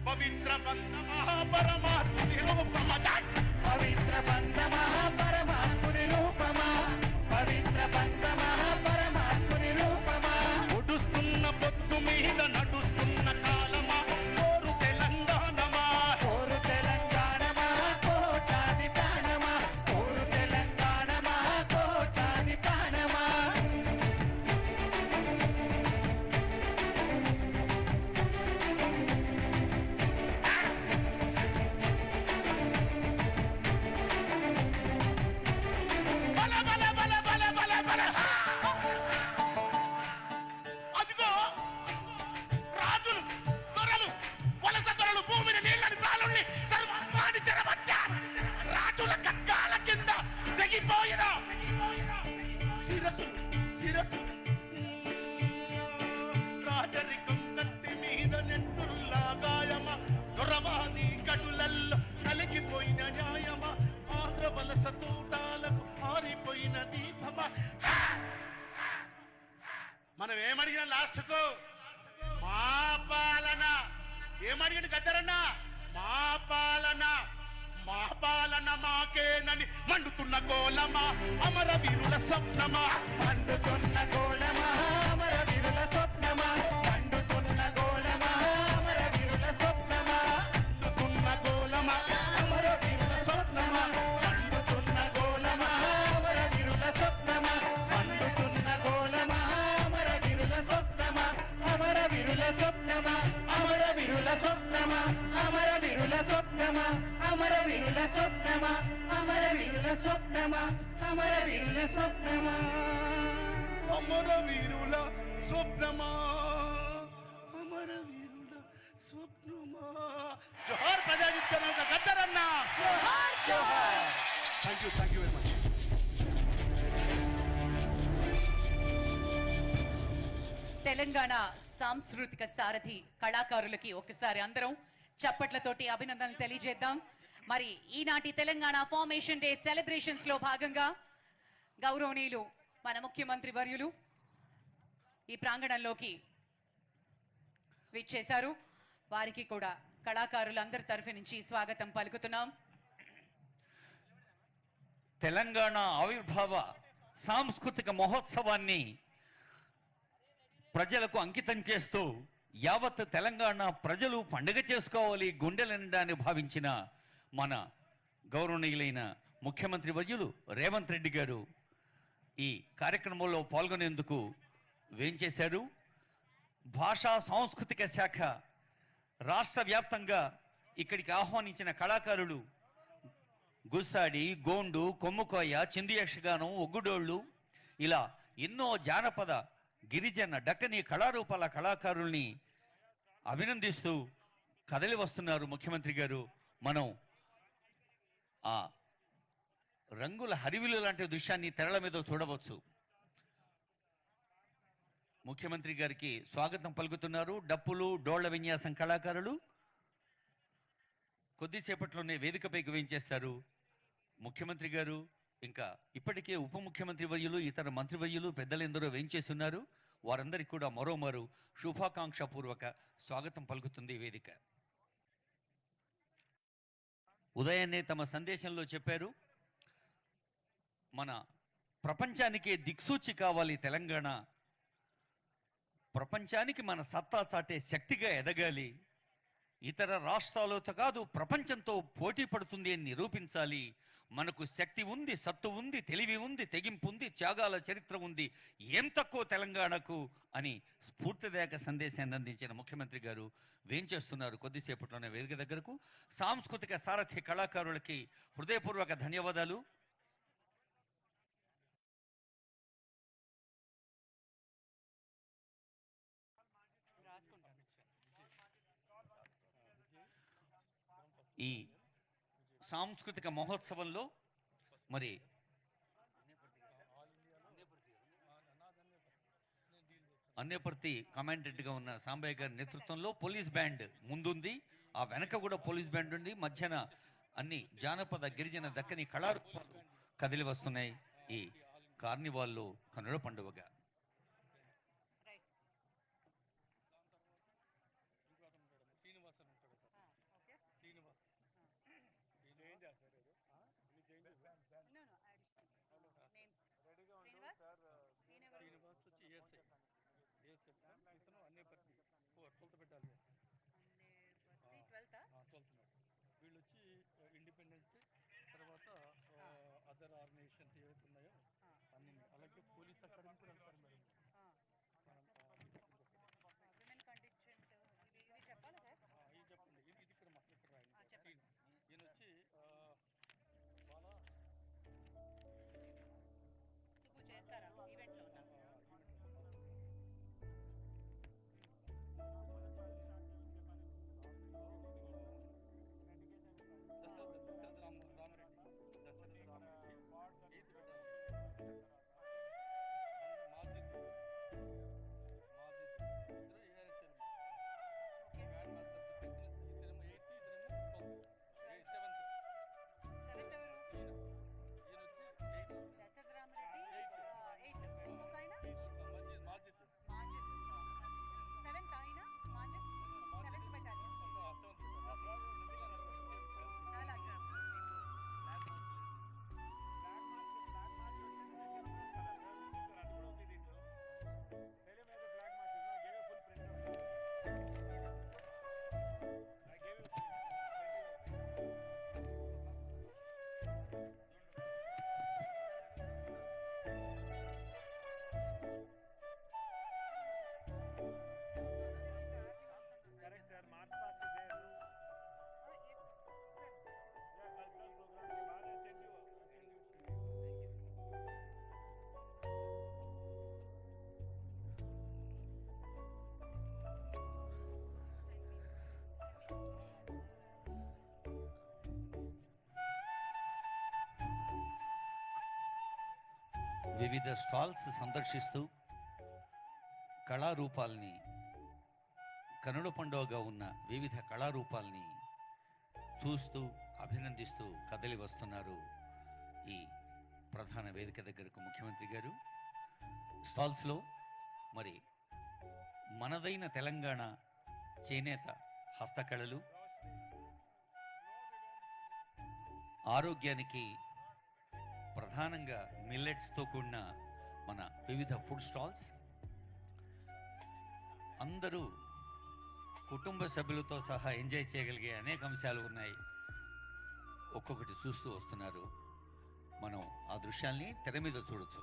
పవిత్ర బంధ మహాపరమాత్ముని రూపమా, పవిత్ర బంధ మహాపరమాత్ముని రూపమా, పవిత్ర బంధ మహాపరమాత్ముని రూపమా, ఒడుస్తున్న పొత్తు మీద నడుస్తున్న కాలమా, కోరు తెలంగాణమా, కోరు తెలంగాణమా, కోటాది ప్రాణమా, కోరు తెలంగాణమా, కోటాది ప్రాణమా. బల బల బల బల బల బల. అదిగో రాజులు, దొరలు, వలస దొరలు భూమిని, నీళ్ళని, ప్రాణుల్ని సర్వాన్ని చెరబట్టారు. రాజుల కగ్గాల కింద తెగిపోయిన శిరస్సులు, శిరస్సులు, రాజరికం కత్తి మీద నెత్తురులా గాయమ, దొరవాది గడులల్లో కలిగిపోయిన న్యాయమా, ఆంధ్ర వలస తోటాలకు ఆరిపోయిన దీపమా. మనం ఏమడిగిన లాస్ట్కు మా పాలన, ఏమడిగిన గద్దరన్నా, మా పాలన, మా పాలన మాకేనని మండుతున్న గోలమా, అమరవీరుల స్వప్నమా, మండుతున్న గోళమా, అమరవీరుల స్వప్నమా, మండుతున్న గోళమా, అమరవీరుల స్వప్నమా, మండుతున్న గోలమా, అమరవీరుల స్వప్నమా, మండుతున్న గోళమా, అమరవీరుల స్వప్నమా, మండుతున్న గోళమా, అమరవీరుల స్వప్నమా, అమరవీరుల స్వప్నమా, అమరవీరుల స్వప్నమా, అమరవీరుల స్వప్నమా, అమరవీరుల స్వప్నమా, అమరవీరుల స్వప్నమా, అమరవీరుల స్వప్నమా. అమరవీరుల స్వప్నమా, అమరవీరుల స్వప్నమా. జోహార్ ప్రజాయుద్ధ నౌక గద్దరన్నా. జోహార్ జోహార్. Thank you very much. Telangana సాంస్కృతిక సారథి కళాకారులకి ఒకసారి అందరం చప్పట్లతోటి అభినందనలు తెలియజేద్దాం. మరి ఈనాటి తెలంగాణ ఫార్మేషన్ డే సెలబ్రేషన్స్ లో భాగంగా గౌరవనీయులు మన ముఖ్యమంత్రి వర్యులు ఈ ప్రాంగణంలోకి విచ్చేశారు. వారికి కూడా కళాకారులందరి తరఫు నుంచి స్వాగతం పలుకుతున్నాం. తెలంగాణ ఆవిర్భావ సాంస్కృతిక మహోత్సవాన్ని ప్రజలకు అంకితం చేస్తూ యావత్ తెలంగాణ ప్రజలు పండుగ చేసుకోవాలి, గుండెల నిండాన్ని భావించిన మన గౌరవనీయులైన ముఖ్యమంత్రి వర్యులు రేవంత్ రెడ్డి గారు ఈ కార్యక్రమంలో పాల్గొనేందుకు వేంచేశారు. భాషా సాంస్కృతిక శాఖ రాష్ట్ర వ్యాప్తంగా ఇక్కడికి ఆహ్వానించిన కళాకారులు గుస్సాడి, గోండు, కొమ్ముకోయ, చిందు యక్షగానం, ఒగ్గుడోళ్ళు ఇలా ఎన్నో జానపద, గిరిజన, డక్కని కళారూపాల కళాకారుల్ని అభినందిస్తూ కదలి వస్తున్నారు ముఖ్యమంత్రి గారు. మనం ఆ రంగుల హరివిలు లాంటి దృశ్యాన్ని తెరల మీద చూడవచ్చు. ముఖ్యమంత్రి గారికి స్వాగతం పలుకుతున్నారు డప్పులు, డోళ్ల విన్యాసం కళాకారులు. కొద్దిసేపట్లోనే వేదికపైకి వేయించేస్తారు ముఖ్యమంత్రి గారు. ఇంకా ఇప్పటికే ఉప ముఖ్యమంత్రి వర్యులు, ఇతర మంత్రివర్యులు, పెద్దలందరూ వేయించేస్తున్నారు. వారందరికీ కూడా మరోమారు శుభాకాంక్షపూర్వక స్వాగతం పలుకుతుంది వేదిక. ఉదయాన్నే తమ సందేశంలో చెప్పారు, మన ప్రపంచానికే దిక్సూచి కావాలి తెలంగాణ, ప్రపంచానికి మన సత్తా చాటే శక్తిగా ఎదగాలి, ఇతర రాష్ట్రాలతో కాదు ప్రపంచంతో పోటీ పడుతుంది అని నిరూపించాలి, మనకు శక్తి ఉంది, సత్తు ఉంది, తెలివి ఉంది, తెగింపు ఉంది, త్యాగాల చరిత్ర ఉంది, ఏం తక్కువ తెలంగాణకు అని స్ఫూర్తిదాయక సందేశాన్ని అందించిన ముఖ్యమంత్రి గారు వేంచేస్తున్నారు కొద్దిసేపట్లోనే వేదిక దగ్గరకు. సాంస్కృతిక సారథి కళాకారులకి హృదయపూర్వక ధన్యవాదాలు. ఈ సాంస్కృతిక మహోత్సవంలో మరి అన్నేపర్తి కమాండెంట్గా ఉన్న సాంబయ్య గారి నేతృత్వంలో పోలీస్ బ్యాండ్ ముందుంది, ఆ వెనక కూడా పోలీస్ బ్యాండ్ ఉంది, మధ్యన అన్ని జానపద, గిరిజన, దక్కని కళారూపాలు కదిలి వస్తున్నాయి ఈ కార్నివాల్లో కనుల పండుగగా. ఇతను అన్నేపర్తి 12th పెట్టాలి 12th 12th మేడం. వీళ్ళు వచ్చి ఇండిపెండెన్స్ డే తర్వాత అదర్ ఆర్గనైజేషన్స్ ఏవైతే ఉన్నాయో అన్ని, అలాగే పోలీస్ అకాడమీ కూడా వెళ్తారు మేడం. విమెన్ కంటింజెంట్ ఇవి చెప్పాలా సార్? ఇది చెప్పండి, ఇది ఇక్కడ మాకు ఇక్కడ రాయండి. చెప్పండి. ఈయన వచ్చి బాగా సుబ్బు చేస్తారా ఈవెంట్లో ఉన్నా? వివిధ స్టాల్స్ సందర్శిస్తూ కళారూపాల్ని, కనుల పండుగగా ఉన్న వివిధ కళారూపాల్ని చూస్తూ అభినందిస్తూ కదలి వస్తున్నారు ఈ ప్రధాన వేదిక దగ్గరకు ముఖ్యమంత్రి గారు. స్టాల్స్లో మరి మనదైన తెలంగాణ చేనేత హస్తకళలు, ఆరోగ్యానికి ప్రధానంగా మిల్లెట్స్తో కూడిన మన వివిధ ఫుడ్ స్టాల్స్, అందరూ కుటుంబ సభ్యులతో సహా ఎంజాయ్ చేయగలిగే అనేక అంశాలు ఉన్నాయి. ఒక్కొక్కటి చూస్తూ వస్తున్నారు. మనం ఆ దృశ్యాల్ని తెర మీద చూడొచ్చు.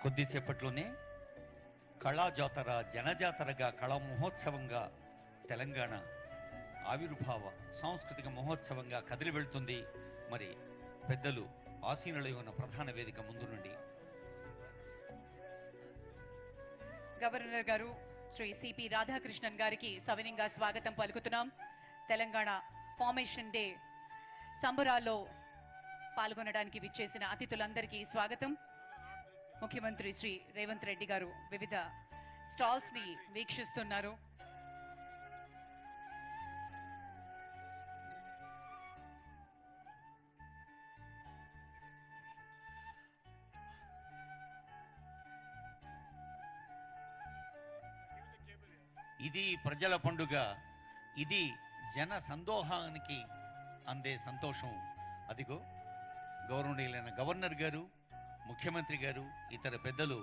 కొద్దిసేపట్లోనే కళా జాతర, జనజాతరగా, కళా మహోత్సవంగా తెలంగాణ ఆవిర్భావ సాంస్కృతిక మహోత్సవంగా కదిలి వెళ్తుంది. మరి పెద్దలు ఆసీనులై ఉన్న ప్రధాన వేదిక ముందు నుండి గవర్నర్ గారు శ్రీ సిపి రాధాకృష్ణన్ గారికి సవినీయంగా స్వాగతం పలుకుతున్నాం. తెలంగాణ ఫార్మేషన్ డే సంబరాల్లో పాల్గొనడానికి విచ్చేసిన అతిథులందరికీ స్వాగతం. ముఖ్యమంత్రి శ్రీ రేవంత్ రెడ్డి గారు వివిధ స్టాల్స్ ని వీక్షిస్తున్నారు. ఇది ప్రజల పండుగ, ఇది జన సందోహానికి అందే సంతోషం. అదిగో గౌరవనీయులైన గవర్నర్ గారు, ముఖ్యమంత్రి గారు, ఇతర పెద్దలు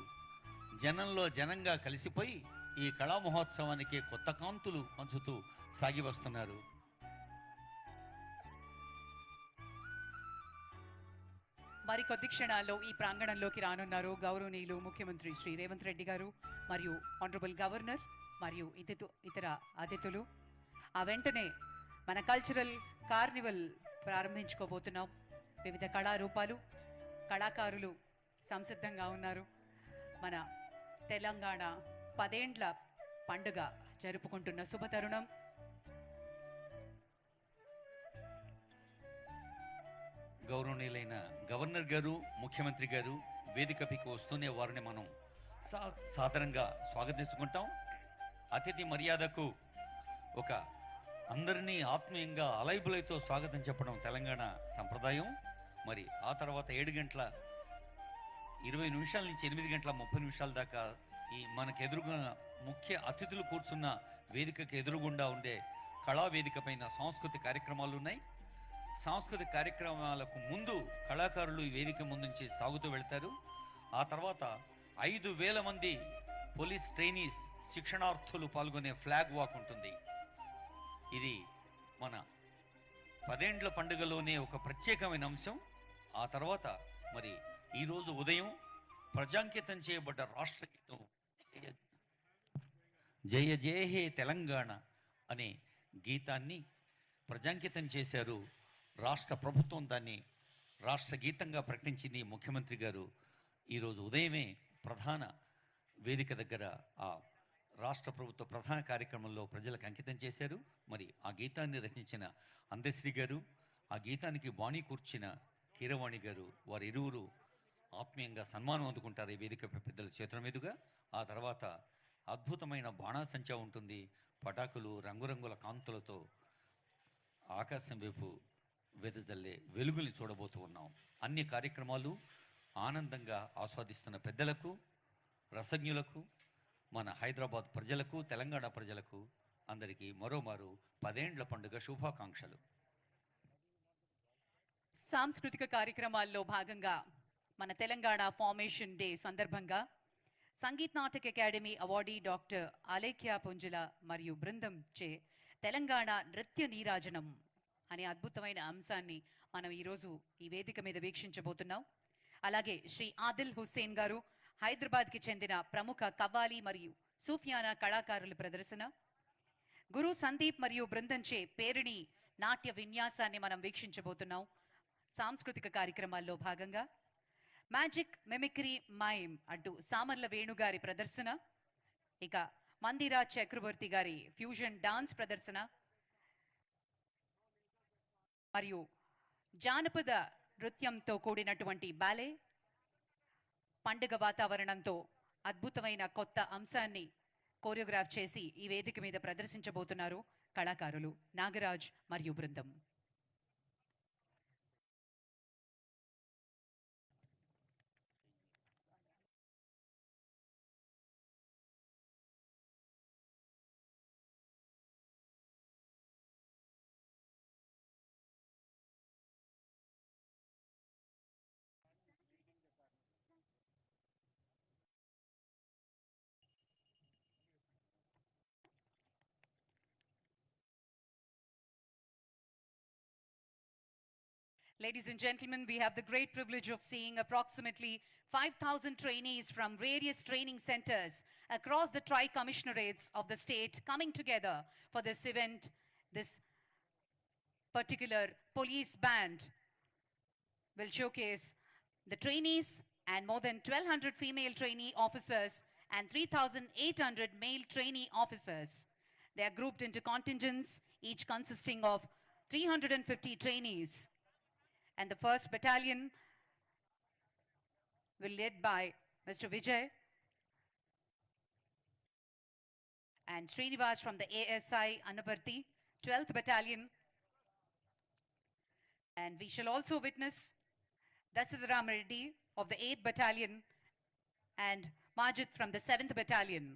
జనంలో జనంగా కలిసిపోయి ఈ కళా మహోత్సవానికి కొత్త కాంతులు పంచుతూ సాగి వస్తున్నారు. మరికొద్ది క్షణాల్లో ఈ ప్రాంగణంలోకి రానున్నారు గౌరవనీయులు ముఖ్యమంత్రి శ్రీ రేవంత్ రెడ్డి గారు మరియు ఆనరబుల్ గవర్నర్ మరియు ఇతర అతిథులు. ఆ వెంటనే మన కల్చరల్ కార్నివల్ ప్రారంభించుకోబోతున్నాం. వివిధ కళారూపాలు, కళాకారులు సంసిద్ధంగా ఉన్నారు. మన తెలంగాణ 10 ఏండ్ల పండుగ జరుపుకుంటున్న శుభతరుణం. గౌరవనీయులైన గవర్నర్ గారు, ముఖ్యమంత్రి గారు వేదికపైకి వస్తూనే వారిని మనం సాదరంగా స్వాగతించుకుంటాం. అతిథి మర్యాదకు ఒక అందరినీ ఆత్మీయంగా అలైబులైతో స్వాగతం చెప్పడం తెలంగాణ సంప్రదాయం. మరి ఆ తర్వాత 7 గంటల 20 నిమిషాల నుంచి 8 గంటల 30 నిమిషాల దాకా ఈ మనకు ఎదురుగా ముఖ్య అతిథులు కూర్చున్న వేదికకు ఎదురుగుండా ఉండే కళావేదిక పైన సాంస్కృతిక కార్యక్రమాలు ఉన్నాయి. సాంస్కృతిక కార్యక్రమాలకు ముందు కళాకారులు ఈ వేదిక ముందు నుంచి సాగుతూ వెళ్తారు. ఆ తర్వాత 5,000 మంది పోలీస్ ట్రైనీస్ శిక్షణార్థులు పాల్గొనే ఫ్లాగ్ వాక్ ఉంటుంది. ఇది మన 10 ఏండ్ల పండుగలోనే ఒక ప్రత్యేకమైన అంశం. ఆ తర్వాత మరి ఈరోజు ఉదయం ప్రజాంకితం చేయబడ్డ రాష్ట్ర గీతం జయ జయ హే తెలంగాణ అనే గీతాన్ని ప్రజాంకితం చేశారు. రాష్ట్ర ప్రభుత్వం దాన్ని రాష్ట్ర గీతంగా ప్రకటించింది. ముఖ్యమంత్రి గారు ఈరోజు ఉదయమే ప్రధాన వేదిక దగ్గర ఆ రాష్ట్ర ప్రభుత్వ ప్రధాన కార్యక్రమంలో ప్రజలకు అంకితం చేశారు. మరి ఆ గీతాన్ని రచించిన అందశ్రీ గారు, ఆ గీతానికి బాణీ కూర్చిన కీరవాణి గారు, వారి ఇరువురు ఆత్మీయంగా సన్మానం అందుకుంటారు ఈ వేదిక పెద్దల చేతుల మీదుగా. ఆ తర్వాత అద్భుతమైన బాణాసంచా ఉంటుంది. పటాకులు రంగురంగుల కాంతులతో ఆకాశం వైపు వెదజల్లే వెలుగుని చూడబోతూ ఉన్నాం. అన్ని కార్యక్రమాలు ఆనందంగా ఆస్వాదిస్తున్న పెద్దలకు, రసజ్ఞులకు, మన హైదరాబాద్ ప్రజలకు, తెలంగాణ ప్రజలకు అందరికీ మరోమారు 10 ఏండ్ల పండుగ శుభాకాంక్షలు. సాంస్కృతిక కార్యక్రమాల్లో భాగంగా మన తెలంగాణ ఫార్మేషన్ డే సందర్భంగా సంగీత్ నాటక అకాడమీ అవార్డీ డాక్టర్ అలేఖ్య పుంజుల మరియు బృందం చే తెలంగాణ నృత్య నీరాజనం అనే అద్భుతమైన అంశాన్ని మనం ఈరోజు ఈ వేదిక మీద వీక్షించబోతున్నాం. అలాగే శ్రీ ఆదిల్ హుస్సేన్ గారు, హైదరాబాద్కి చెందిన ప్రముఖ కవ్వాలి మరియు సూఫియానా కళాకారుల ప్రదర్శన, గురు సందీప్ మరియు బృందంచే పేరిణి నాట్య విన్యాసాన్ని మనం వీక్షించబోతున్నాం. సాంస్కృతిక కార్యక్రమాల్లో భాగంగా మ్యాజిక్ మిమిక్రీ మైమ్ అంటూ సామర్ల వేణుగారి ప్రదర్శన, ఇక మందిరా చక్రవర్తి గారి ఫ్యూజన్ డాన్స్ ప్రదర్శన మరియు జానపద నృత్యంతో కూడినటువంటి బాలే, పండుగ వాతావరణంతో అద్భుతమైన కొత్త అంశాన్ని కోరియోగ్రాఫ్ చేసి ఈ వేదిక మీద ప్రదర్శించబోతున్నారు కళాకారులు నాగరాజ్ మరియు బృందం. Ladies and gentlemen, we have the great privilege of seeing approximately 5,000 trainees from various training centers across the tri-commissionerates of the state coming together for this event. This particular police band will showcase the trainees and more than 1,200 female trainee officers and 3,800 male trainee officers. They are grouped into contingents, each consisting of 350 trainees. And the 1st battalion will led by Mr. Vijay and Srinivas from the ASI Anaparthi, 12th battalion. And we shall also witness Dasadaram Reddy of the 8th battalion and Majid from the 7th battalion.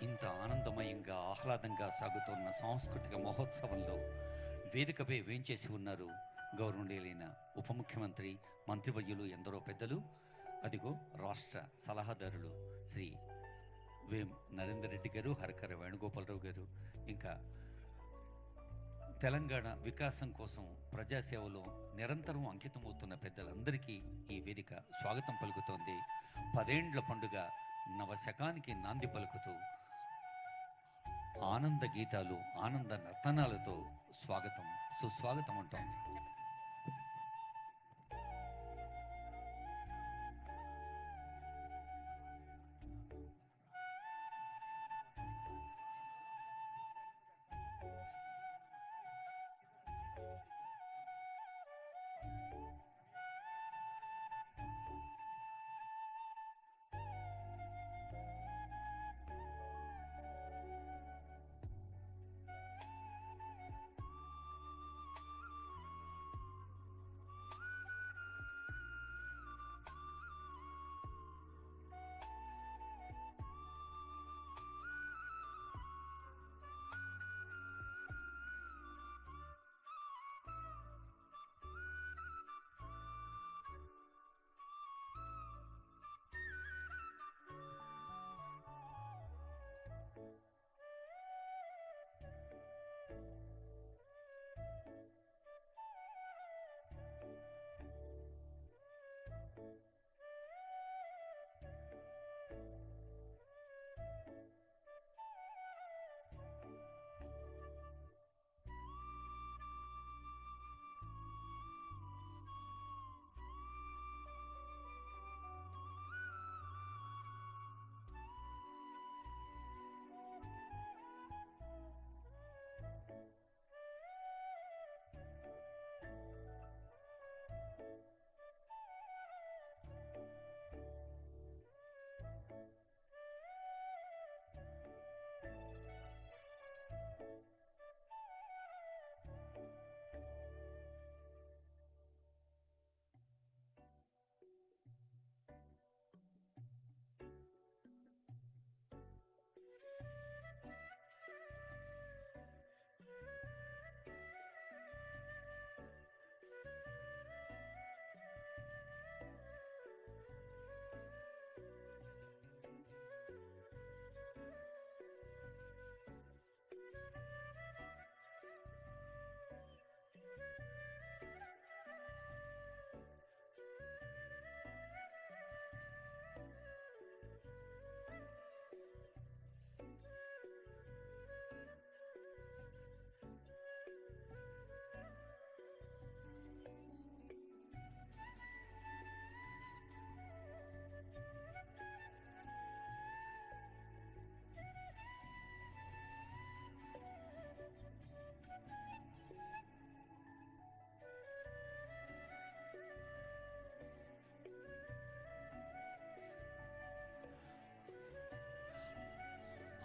ఇంత ఆనందమయంగా ఆహ్లాదంగా సాగుతున్న సాంస్కృతిక మహోత్సవంలో వేదికపై వేంచేసి ఉన్నారు గౌరవనీయులైన ఉప ముఖ్యమంత్రి, మంత్రివర్యులు, ఎందరో పెద్దలు. అదిగో రాష్ట్ర సలహాదారులు శ్రీ వేం నరేందర్ రెడ్డి గారు, హరకర వేణుగోపాలరావు గారు, ఇంకా తెలంగాణ వికాసం కోసం ప్రజాసేవలో నిరంతరం అంకితమవుతున్న పెద్దలందరికీ ఈ వేదిక స్వాగతం పలుకుతోంది. 10 ఏండ్ల పండుగ నవశకానికి నాంది పలుకుతూ ఆనంద గీతాలు, ఆనంద నర్తనాలతో స్వాగతం, సుస్వాగతం అంటోంది.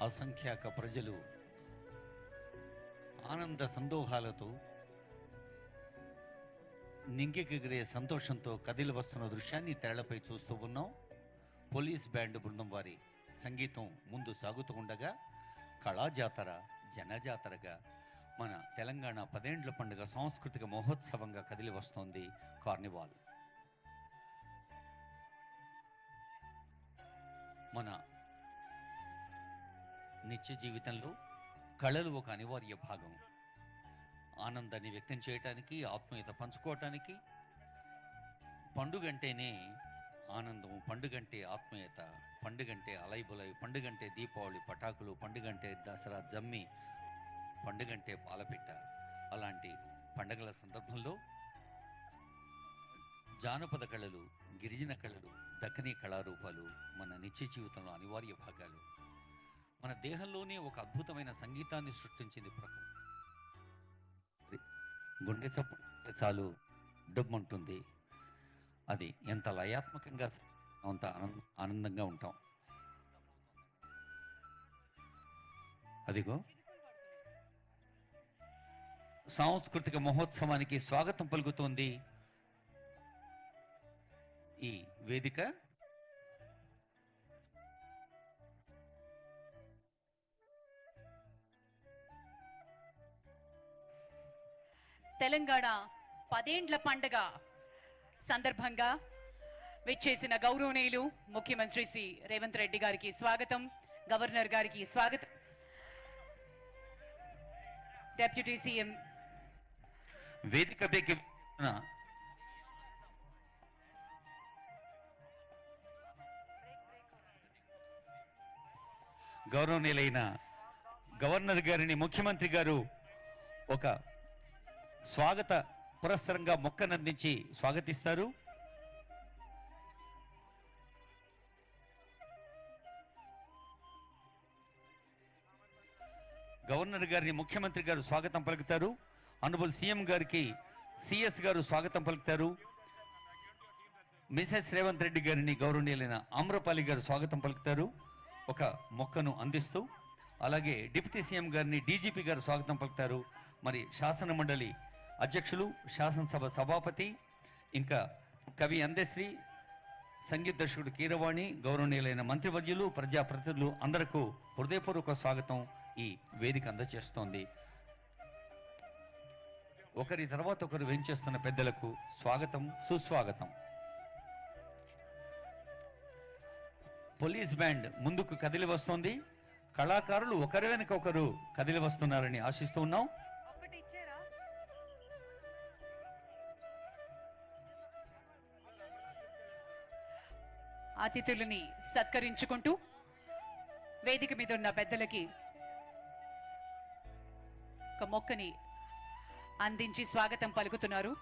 అసంఖ్యాక ప్రజలు ఆనంద సందోహాలతో నింగికెగిరే సంతోషంతో కదిలి వస్తున్న దృశ్యాన్ని తెరలపై చూస్తూ ఉన్నాం. పోలీస్ బ్యాండ్ బృందం వారి సంగీతం ముందు సాగుతూ ఉండగా కళాజాతర జనజాతరగా మన తెలంగాణ 10 ఏండ్ల పండుగ సాంస్కృతిక మహోత్సవంగా కదిలి వస్తోంది కార్నివాల్. మన నిత్య జీవితంలో కళలు ఒక అనివార్య భాగం. ఆనందాన్ని వ్యక్తం చేయటానికి, ఆత్మీయత పంచుకోవటానికి పండుగంటేనే ఆనందం, పండుగంటే ఆత్మీయత, పండుగంటే అలైబులై, పండుగంటే దీపావళి పటాకులు, పండుగంటే దసరా జమ్మి, పండుగంటే పాలపిట్ట. అలాంటి పండుగల సందర్భంలో జానపద కళలు, గిరిజన కళలు, దక్కనీ కళారూపాలు మన నిత్య జీవితంలో అనివార్య భాగాలు. మన దేహంలోనే ఒక అద్భుతమైన సంగీతాన్ని సృష్టించింది ప్రకృతి. గుండె చప్పుడు చాలు డబ్బుంటుంది. అది ఎంత లయాత్మకంగా అంత ఆనందంగా ఉంటాం. అదిగో సాంస్కృతిక మహోత్సవానికి స్వాగతం పలుకుతోంది ఈ వేదిక. తెలంగాణ 10 ఏండ్ల పండుగ సందర్భంగా విచ్చేసిన గౌరవనీయులు ముఖ్యమంత్రి శ్రీ రేవంత్ రెడ్డి గారికి స్వాగతం, గవర్నర్ గారికి స్వాగతం, డిప్యూటీ సీఎం వేదికపైకి గౌరవనీయులైన గవర్నర్ గారిని ముఖ్యమంత్రి గారు ఒక స్వాగత పురస్సరంగా మొక్కనందించి స్వాగతిస్తారు. గవర్నర్ గారిని ముఖ్యమంత్రి గారు స్వాగతం పలుకుతారు. ఆనరబుల్ సీఎం గారికి సిఎస్ గారు స్వాగతం పలుకుతారు. మిసెస్ రేవంత్ రెడ్డి గారిని గౌరవనీయులైన ఆమ్రపాలి గారు స్వాగతం పలుకుతారు ఒక మొక్కను అందిస్తూ. అలాగే డిప్యూటీ సీఎం గారిని డీజీపీ గారు స్వాగతం పలుకుతారు. మరి శాసన మండలి అధ్యక్షులు, శాసనసభ సభాపతి, ఇంకా కవి అందశ్రీ, సంగీత దర్శకుడు కీరవాణి, గౌరవనీయులైన మంత్రివర్యులు, ప్రజాప్రతినిధులు అందరకు హృదయపూర్వక స్వాగతం ఈ వేదిక అందజేస్తోంది. ఒకరి తర్వాత ఒకరు వెంచేస్తున్న పెద్దలకు స్వాగతం, సుస్వాగతం. పోలీస్ బ్యాండ్ ముందుకు కదిలి వస్తోంది. కళాకారులు ఒకరి వెనుక ఒకరు కదిలి వస్తున్నారని ఆశిస్తూ ఉన్నాం. అతిథులని సత్కరించుకుంటూ వేదిక మీద ఉన్న పెద్దలకి ఒక మొక్కని అందించి స్వాగతం పలుకుతున్నారు.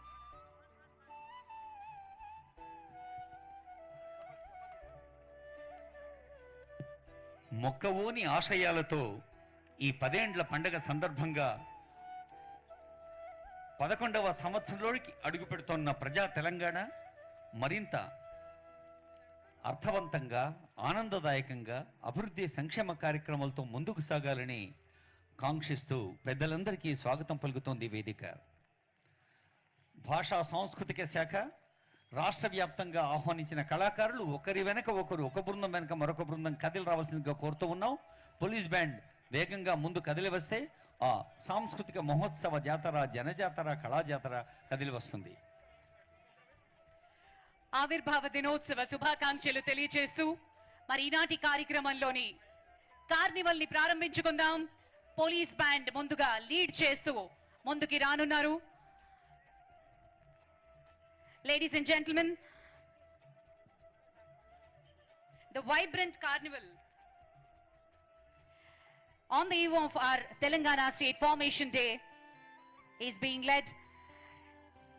మొక్కవోని ఆశయాలతో ఈ 10 ఏండ్ల పండుగ సందర్భంగా 11వ సంవత్సరంలోకి అడుగు పెడుతున్న ప్రజా తెలంగాణ మరింత అర్థవంతంగా, ఆనందదాయకంగా అభివృద్ధి సంక్షేమ కార్యక్రమాలతో ముందుకు సాగాలని కాంక్షిస్తూ పెద్దలందరికీ స్వాగతం పలుకుతోంది వేదిక. భాషా సాంస్కృతిక శాఖ రాష్ట్ర వ్యాప్తంగా ఆహ్వానించిన కళాకారులు ఒకరి వెనక ఒకరు, ఒక బృందం వెనక మరొక బృందం కదిలి రావాల్సిందిగా కోరుతూ ఉన్నాం. పోలీస్ బ్యాండ్ వేగంగా ముందు కదిలి వస్తే ఆ సాంస్కృతిక మహోత్సవ జాతర, జనజాతర, కళాజాతర కదిలి వస్తుంది. ఆవిర్భావ దినోత్సవ శుభాకాంక్షలు తెలియజేస్తూ మరి ఈనాటి కార్యక్రమంలోని కార్నివల్ ని ప్రారంభించుకుందాం. పోలీస్ బ్యాండ్ ముందుగా లీడ్ చేస్తూ ముందుకి రానున్నారు. Ladies and gentlemen, the vibrant carnival on the eve of our Telangana State Formation Day is being led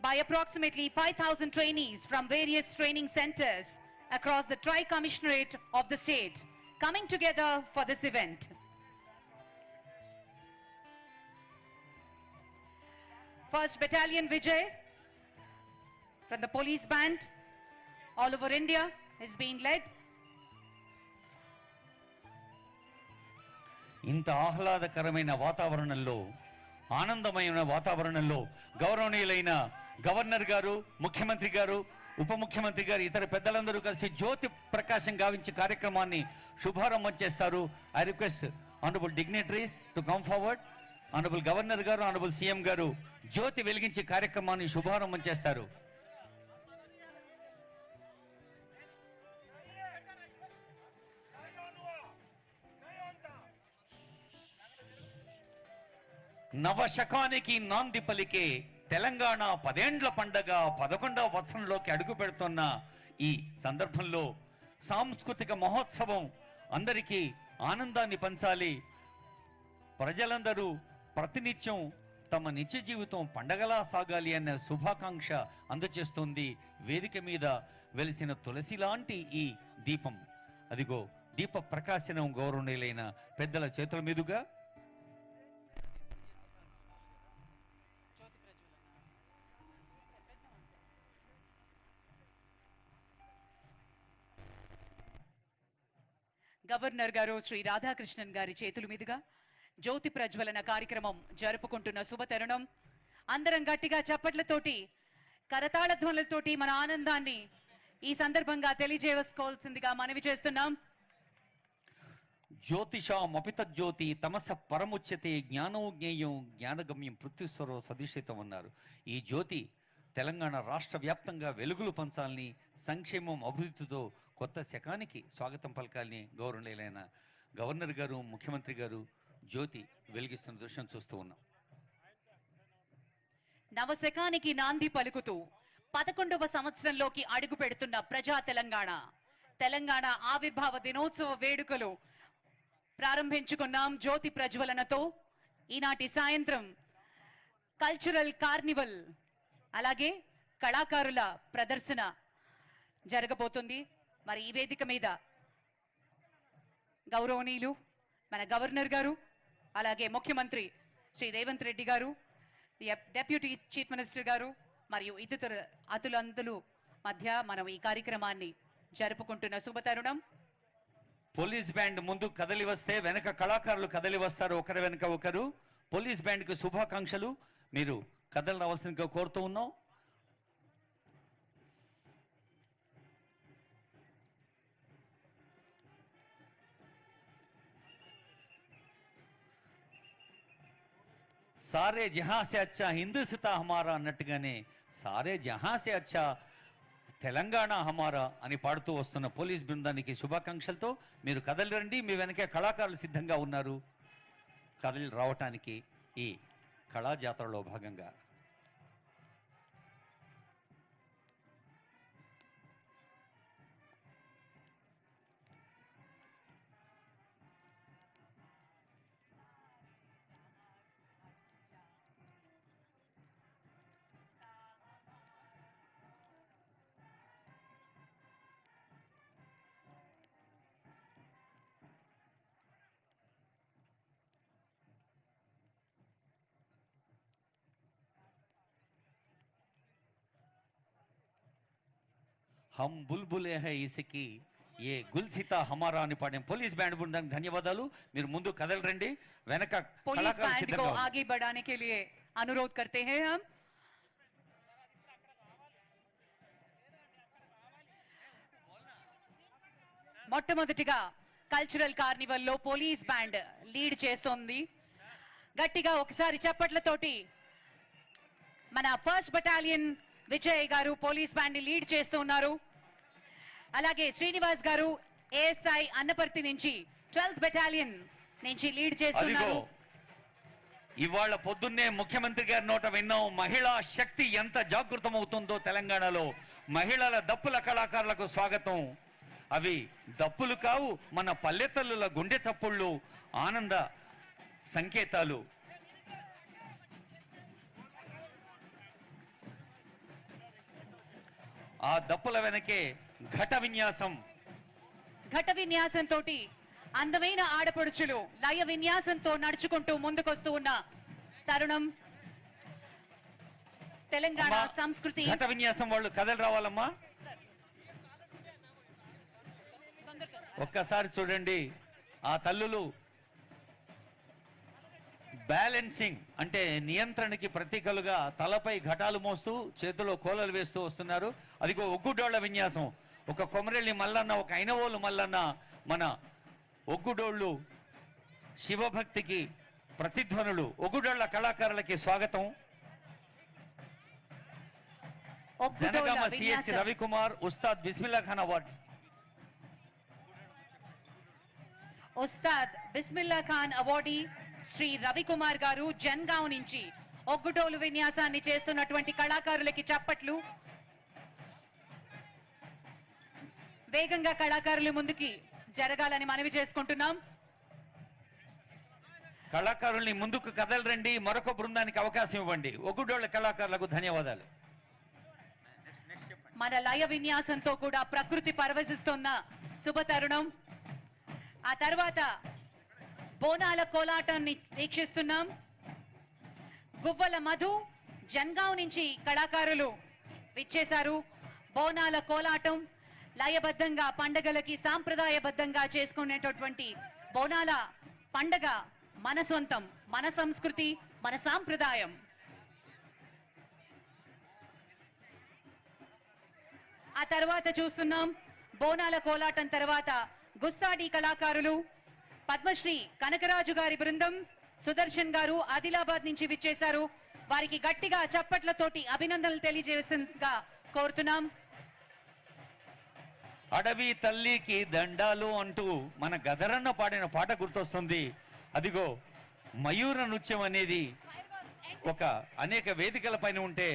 by approximately 5,000 trainees from various training centers across the Tri-Commissionerate of the state coming together for this event. First Battalion Vijay from the police band all over India is being led. ఇంత ఆహ్లాదకరమైన వాతావరణంలో, ఆనందమైన వాతావరణంలో గౌరవనీయులైన governor గారు, ముఖ్యమంత్రి గారు, ఉప ముఖ్యమంత్రి గారు, ఇతర పెద్దలందరూ కలిసి జ్యోతి ప్రకాశం గావించే కార్యక్రమాన్ని శుభారంభం చేస్తారు. I request honourable dignitaries to come forward. Honourable governor గారు, ఆనరబుల్ సీఎం గారు జ్యోతి వెలిగించే కార్యక్రమాన్ని శుభారంభం చేస్తారు. నవశకానికి నాంది పలికే తెలంగాణ 10 ఏండ్ల పండగ 11వ వత్సరంలోకి అడుగు పెడుతున్న ఈ సందర్భంలో సాంస్కృతిక మహోత్సవం అందరికీ ఆనందాన్ని పంచాలి. ప్రజలందరూ ప్రతినిత్యం తమ నిత్య జీవితం పండగలా సాగాలి అన్న శుభాకాంక్ష అందజేస్తుంది వేదిక మీద వెలిసిన తులసి లాంటి ఈ దీపం. అదిగో దీప ప్రకాశనం గౌరవనీయులైన పెద్దల చేతుల మీదుగా గవర్నర్ గారు శ్రీ రాధాకృష్ణన్ గారి చేతుల మీదుగా జ్యోతి ప్రజ్వలన కార్యక్రమం జరుపుకుంటున్న శుభతరుణం. అందరం గట్టిగా చప్పట్లతోటి, కరతాళ ధ్వనులతోటి మన ఆనందాన్ని ఈ సందర్భంగా తెలియజేసుకోవాల్సిందిగా మనవి చేస్తున్నాం. జ్యోతిషామపిత జ్యోతి తమస పరముచ్యతే జ్ఞానో జ్ఞేయం జ్ఞానగమ్యం పృథ్వీశ్వరో సదిశితం అన్నారు. ఈ జ్యోతి తెలంగాణ రాష్ట్ర వ్యాప్తంగా వెలుగులు పంచాలని, సంక్షేమం అభివృద్ధితో కొత్త శకానికి స్వాగతం పలకాలని గౌరవనీయులైన గవర్నర్ గారు, ముఖ్యమంత్రి గారు జ్యోతి వెలిగిస్తున్న దృశ్యం చూస్తూ ఉన్నాం. నవశకానికి నాంది పలుకుతూ 11వ సంవత్సరంలోకి అడుగు పెడుతున్న ప్రజా తెలంగాణ ఆవిర్భావ దినోత్సవ వేడుకలు ప్రారంభించుకున్నాం జ్యోతి ప్రజ్వలనతో. ఈనాటి సాయంత్రం కల్చరల్ కార్నివల్, అలాగే కళాకారుల ప్రదర్శన జరగబోతుంది. మరి ఈ వేదిక మీద గౌరవనీయులు మన గవర్నర్ గారు, అలాగే ముఖ్యమంత్రి శ్రీ రేవంత్ రెడ్డి గారు, డెప్యూటీ చీఫ్ మినిస్టర్ గారు మరియు ఇతర అతులందుల మధ్య మనం ఈ కార్యక్రమాన్ని జరుపుకుంటున్న శుభతరుణం. పోలీస్ బ్యాండ్ ముందు కదలి వస్తే వెనక కళాకారులు కదలి వస్తారు, ఒకరి వెనక ఒకరు. పోలీస్ బ్యాండ్కి శుభాకాంక్షలు. మీరు కథలు రావాల్సిందిగా కోరుతూ ఉన్నాం. సారే జహా సే అచ్చా హిందూసితా హమారా అన్నట్టుగానే సారే జహా సే అచ్చా తెలంగాణ హమారా అని పాడుతూ వస్తున్న పోలీస్ బృందానికి శుభాకాంక్షలతో మీరు కదలి రండి. మీ వెనకే కళాకారులు సిద్ధంగా ఉన్నారు కదలి రావటానికి ఈ కళా జాతరలో భాగంగా. హమ్ బుల్బులే హై ఇసికి ఏ గుల్సితా హమారా అని పాడే పోలీస్ బ్యాండ్ బృందానికి ధన్యవాదాలు. మీరు ముందు కదలు రండి, వెనక पुलिस बैंड को आगे बढ़ाने के लिए अनुरोध करते हैं हम. మొట్టమొదటిగా కల్చరల్ కార్నివల్ లో పోలీస్ బ్యాండ్ లీడ్ చేస్తోంది. గట్టిగా ఒకసారి చప్పట్లతోటి మన ఫస్ట్ బటాలియన్ విజయ్ గారు పోలీస్ బ్యాండ్ ని లీడ్ చేస్తున్నారు. అలాగే శ్రీనివాస్ గారు ఏఎస్ఐ అన్నపర్తి నుంచి 12th బెటాలియన్ నుంచి లీడ్ చేస్తున్నారు. ఇవాళ పొద్దున్నే ముఖ్యమంత్రి గారి నోట విన్నాం, మహిళా శక్తి ఎంత జాగృతమవుతుందో తెలంగాణలో. మహిళల దప్పుల కళాకారులకు స్వాగతం. అవి దప్పులు కావు, మన పల్లెతల్లుల గుండె చప్పుళ్ళు, ఆనంద సంకేతాలు. ఆ దప్పుల వెనకే ఘట విన్యాసంతో అందమైన ఆడపడుచులు లయ విన్యాసంతో నడుచుకుంటూ ముందుకొస్తూ ఉన్న తరుణం. తెలంగాణ సంస్కృతి ఘట విన్యాసం వాళ్ళు కథలు రావాలమ్మా. ఒక్కసారి చూడండి, ఆ తల్లులు బ్యాలెన్సింగ్ అంటే నియంత్రణకి ప్రతీకలుగా తలపై ఘటాలు మోస్తూ చేతిలో కోలలు వేస్తూ వస్తున్నారు. అదిగో ఒగ్గుడోళ్ల విన్యాసం. ఒక కొమరెల్లి మల్లన్న, ఒక ఐనవోలు మల్లన్న, మన ఒగ్గుడోళ్ళు శివభక్తికి ప్రతిధ్వనులు. ఒగ్గుడోళ్ల కళాకారులకి స్వాగతం. ఒగ్గుడోళ్ల జనగామ సిహెచ్ విన్యాసం. రవికుమార్ ఉస్తాద్ బిస్మిల్లా ఖాన్ అవార్డు. ఉస్తాద్ బిస్మిల్లా ఖాన్ అవార్డీ శ్రీ రవికుమార్ గారు జన్గావ్ నుంచి ఒగ్గుటోలు విన్యాసాన్ని చేస్తున్నటువంటి కళాకారులకి చప్పట్లు. వేగంగా కళాకారులు ముందుకి జరగాలని మనవి చేసుకుంటున్నాం. కళాకారుల్ని ముందుకు కదలరండి. మరొక బృందానికి అవకాశం ఇవ్వండి. ఒగ్గుడోళ్ల కళాకారులకు ధన్యవాదాలు. మన లయ విన్యాసంతో కూడా ప్రకృతి పరవశిస్తున్న శుభతరుణం. ఆ తర్వాత బోనాల కోలాటాన్ని వీక్షిస్తున్నాం. గువ్వల మధు జన్గావ్ నుంచి కళాకారులు విచ్చేశారు. బోనాల కోలాటం లయబద్ధంగా పండగలకి సాంప్రదాయబద్ధంగా చేసుకునేటటువంటి బోనాల పండగ మన సొంతం, మన సంస్కృతి, మన సాంప్రదాయం. ఆ తర్వాత చూస్తున్నాం బోనాల కోలాటం తర్వాత గుస్సాడి కళాకారులు పద్మశ్రీ కనకరాజు గారి బృందం, సుదర్శన్ గారు ఆదిలాబాద్ నుంచి విచ్చేశారు. వారికి గట్టిగా చప్పట్లతోటి అభినందనలు తెలియజేసిందిగా కోరుతున్నాం. అడవి తల్లికి దండాలు అంటూ మన గదరన్న పాడిన పాట గుర్తొస్తుంది. అదిగో మయూర నృత్యం అనేది ఒక అనేక వేదికల పైన ఉంటే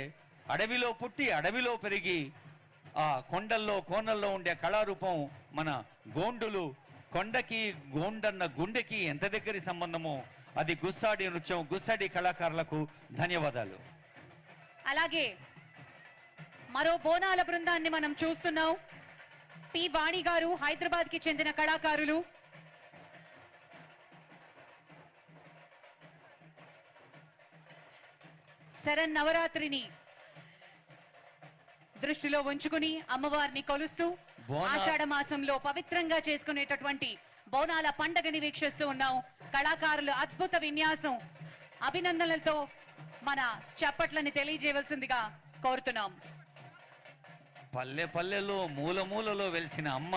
అడవిలో పుట్టి అడవిలో పెరిగి ఆ కొండల్లో కోనల్లో ఉండే కళారూపం మన గోండులు. కొండకి గోండన్న గుండెకి ఎంత దగ్గరి సంబంధమో అది గుస్సాడి నృత్యం. గుస్సాడి కళాకారులకు ధన్యవాదాలు. అలాగే మరో బోనాల బృందాన్ని మనం చూస్తున్నాం. పి వాణి గారు హైదరాబాద్ కి చెందిన కళాకారులు. శరణ్ నవరాత్రిని దృష్టిలో ఉంచుకుని అమ్మవారిని కొలుస్తూ ఆషాఢ మాసంలో పవిత్రంగా చేసుకునేటటువంటి బోనాల పండగని వీక్షిస్తూ ఉన్నాం. కళాకారులు అద్భుత విన్యాసం. అభినందనలతో మన చప్పట్లని తెలియజేయవలసిందిగా కోరుతున్నాం. పల్లె పల్లెలో మూల మూలలో వెలిసిన అమ్మ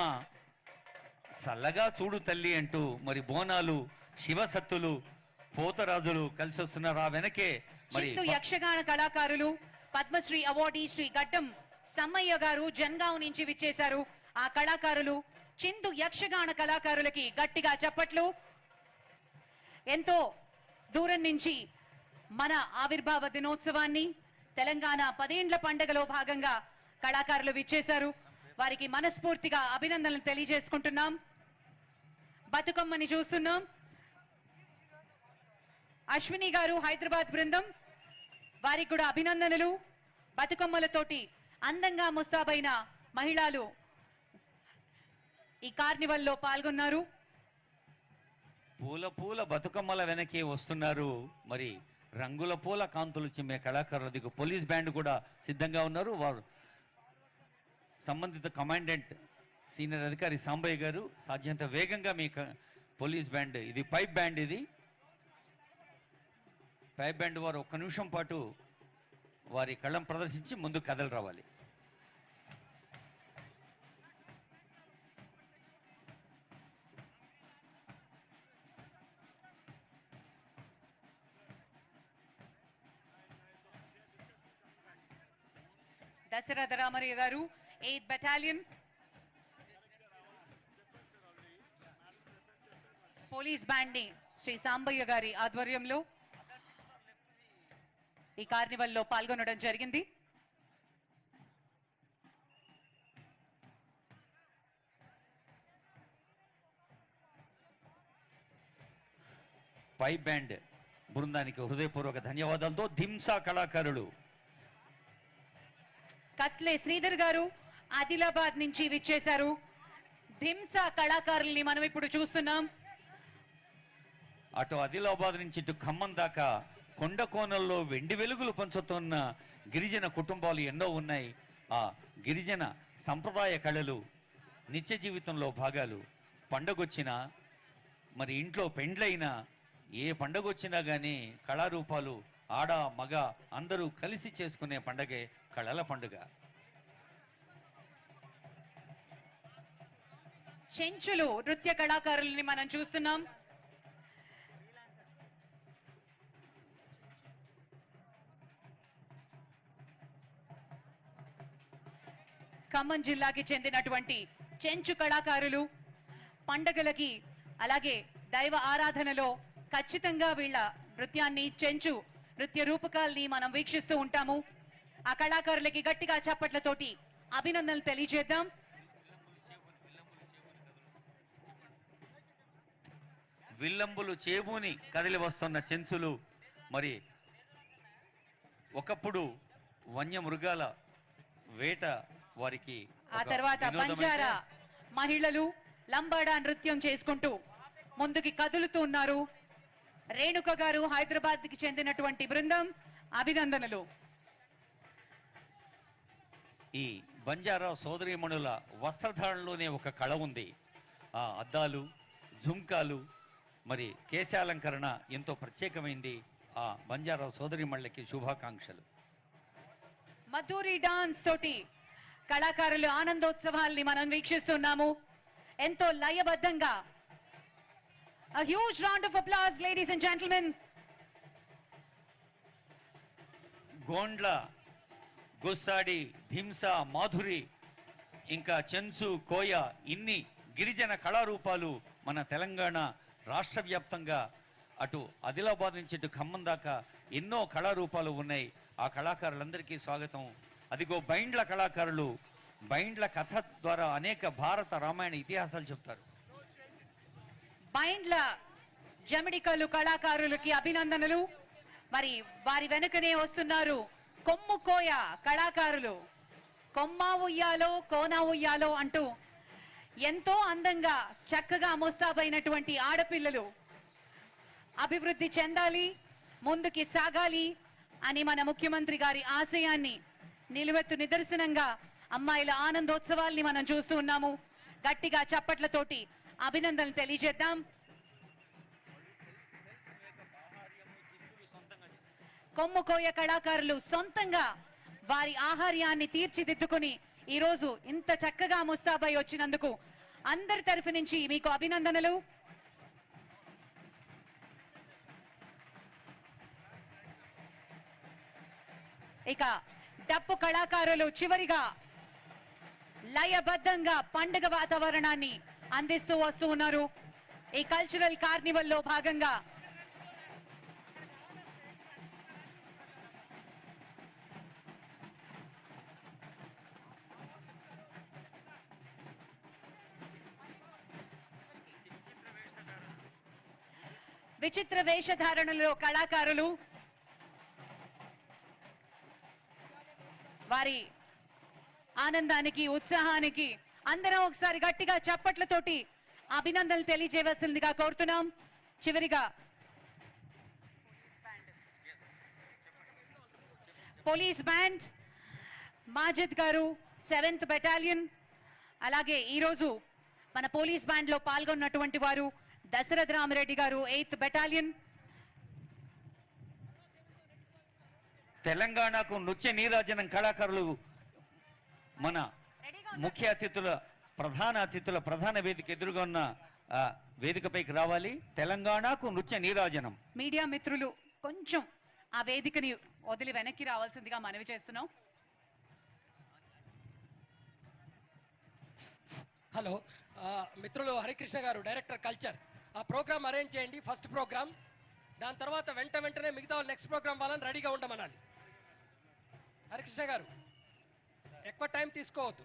చల్లగా చూడు తల్లి అంటూ మరి బోనాలు శివసత్తులు పోతరాజులు కలిసి వస్తున్నారు. ఆ వెనకే మరి చింతు యక్షగాన కళాకారులు పద్మశ్రీ అవార్డీ శ్రీ గడ్డం సమ్మయ్య గారు జన్గావ్ నుంచి విచ్చేశారు. ఆ కళాకారులు చింతు యక్షగాన కళాకారులకి గట్టిగా చప్పట్లు. ఎంతో దూరం నుంచి మన ఆవిర్భావ దినోత్సవాన్ని తెలంగాణ 10 ఏండ్ల పండుగలో భాగంగా కళాకారులు విచ్చేశారు. వారికి మనస్ఫూర్తిగా అభినందనలు తెలియజేసుకుంటున్నాం. బతుకమ్మని చూస్తున్నాం. అశ్విని గారు హైదరాబాద్ బృందం, వారికి కూడా అభినందనలు. బతుకమ్మలతోటి అందంగా ముస్తాబైన మహిళలు ఈ కార్నివల్లో పాల్గొన్నారు. పూల పూల బతుకమ్మల వెనకే వస్తున్నారు. మరి రంగుల పూల కాంతులు చిమ్మే కళాకారులు. దిగు పోలీస్ బ్యాండ్ కూడా సిద్ధంగా ఉన్నారు. వారు సంబంధిత కమాండెంట్ సీనియర్ అధికారి సాంబయ్య గారు సాధ్యంత వేగంగా మీ పోలీస్ బ్యాండ్, ఇది పైప్ బ్యాండ్, ఇది పైప్ బ్యాండ్ వారు 1 నిమిషం పాటు వారి కళ్ళం ప్రదర్శించి ముందు కథలు రావాలి. దశరథ రామయ్య గారు 8th బెటాలియన్ పోలీస్ బ్యాండ్ ని శ్రీ సాంబయ్య గారి ఆధ్వర్యంలో ఈ కార్నివల్లో పాల్గొనడం జరిగింది. పైప్ బ్యాండ్ బృందానికి హృదయపూర్వక ధన్యవాదాలతో ధింసా కళాకారులు కత్లే శ్రీధర్ గారు ఆదిలాబాద్ నుంచి విచ్చేశారు. ధింసా కళాకారుల్ని మనం ఇప్పుడు చూస్తున్నాం. అటు ఆదిలాబాద్ నుంచి ఇటు ఖమ్మం దాకా కొండ కోనల్లో వెండి వెలుగులు పంచుతున్న గిరిజన కుటుంబాలు ఎన్నో ఉన్నాయి. ఆ గిరిజన సంప్రదాయ కళలు నిత్య జీవితంలో భాగాలు. పండగొచ్చినా మరి ఇంట్లో పెండ్లైనా ఏ పండగ వచ్చినా కానీ కళారూపాలు ఆడ మగ అందరూ కలిసి చేసుకునే పండగే కళల పండుగ. చెంచులు నృత్య కళాకారులని మనం చూస్తున్నాం. ఖమ్మం జిల్లాకి చెందినటువంటి చెంచు కళాకారులు పండగలకి అలాగే దైవ ఆరాధనలో ఖచ్చితంగా వీళ్ళ నృత్యాన్ని చెంచు నృత్య రూపకాల్ని మనం వీక్షిస్తూ ఉంటాము. ఆ కళాకారులకి గట్టిగా చప్పట్లతోటి అభినందనలు తెలియజేద్దాం. విల్లంబులు చేబూని కదిలి వస్తున్న చెంచులు మరి ఒకప్పుడు వన్యమృగాల వేట వారికి ఆ ఒక తర్వాత వినోదమైతే బంజారా మహిళలు లంబాడా నృత్యం చేసుకుంటూ ముందుకి కదులుతూ ఉన్నారు. రేణుక గారు హైదరాబాద్ కి చెందినటువంటి బృందం, అభినందనలు. ఈ బంజారా సోదరీమణుల వస్త్రధారణలోనే ఒక కళ ఉంది. ఆ అద్దాలు, జుంకాలు, మరి కేశాలంకరణ ఎంతో ప్రత్యేకమైంది. ఆ బంజారా సోదరీమణులకి శుభాకాంక్షలు. మధురి డాన్స్ తోటి కళాకారులు ఆనందోత్సవాల్ని మనం వీక్షిస్తున్నాము ఎంతో లయబద్ధంగా. A huge round of applause, ladies and gentlemen. గోండ్ల, Gussadi, ధింస, Madhuri, ఇంకా చెంచు, కోయ ఇన్ని గిరిజన కళారూపాలు మన తెలంగాణ రాష్ట్ర వ్యాప్తంగా అటు ఆదిలాబాద్ నుంచి ఇటు ఖమ్మం దాకా ఎన్నో కళారూపాలు ఉన్నాయి. ఆ కళాకారులందరికీ స్వాగతం. అదిగో బైండ్ల కళాకారులు బైండ్ల కథ ద్వారా అనేక భారత రామాయణ ఇతిహాసాలు చెప్తారు. మైండ్ల జమిడికలు కళాకారులకి అభినందనలు. మరి వారి వెనుకనే వస్తున్నారు కొమ్ము కోయ కళాకారులు. కొమ్మ ఉయ్యాలో కోన ఉయ్యాలో అంటూ ఎంతో అందంగా చక్కగా ముస్తాబైనటువంటి ఆడపిల్లలు అభివృద్ధి చెందాలి, ముందుకి సాగాలి అని మన ముఖ్యమంత్రి గారి ఆశయాన్ని నిలువెత్తు నిదర్శనంగా అమ్మాయిల ఆనందోత్సవాల్ని మనం చూస్తూ ఉన్నాము. గట్టిగా చప్పట్లతోటి అభినందనలు తెలియజేద్దాం. కొమ్ము కోయ కళాకారులు సొంతంగా వారి ఆహార్యాన్ని తీర్చిదిద్దుకుని ఈరోజు ఇంత చక్కగా ముస్తాబై వచ్చినందుకు అందరి తరఫు నుంచి మీకు అభినందనలు. ఇక డప్పు కళాకారులు చివరిగా లయబద్ధంగా పండుగ వాతావరణాన్ని అందిస్తూ వస్తూ ఉన్నారు. ఈ కల్చరల్ కార్నివల్లో భాగంగా విచిత్ర వేషధారణలో కళాకారులు వారి ఆనందానికి ఉత్సాహానికి అందరం ఒకసారి గట్టిగా చప్పట్లతోటి అభినందనలు తెలియజేయవలసిందిగా కోరుతున్నాం. చివరిగా పోలీస్ బ్యాండ్ మాజిద్ గారు 7th బెటాలియన్, అలాగే ఈరోజు మన పోలీస్ బ్యాండ్ లో పాల్గొన్నటువంటి వారు దశరథ రామరెడ్డి గారు 8th బెటాలియన్. తెలంగాణకు నృత్య నీరాజనం కళాకారులు మన ముఖ్య అతిథుల ప్రధాన వేదిక ఎదురుగా ఉన్న వేదికపైకి రావాలి. తెలంగాణకు నృత్య నీరాజనం. మీడియా మిత్రులు కొంచెం ఆ వేదికని వదిలి వెనక్కి రావాల్సిందిగా మనవి చేస్తున్నాం. హలో మిత్రులు, హరికృష్ణ గారు డైరెక్టర్ కల్చర్, ఆ ప్రోగ్రామ్ అరేంజ్ చేయండి. ఫస్ట్ ప్రోగ్రామ్, దాని తర్వాత వెంటనే మిగతా నెక్స్ట్ ప్రోగ్రామ్ వాళ్ళని రెడీగా ఉండమనాలి. హరికృష్ణ గారు ఎక్కువ టైం తీసుకోవద్దు.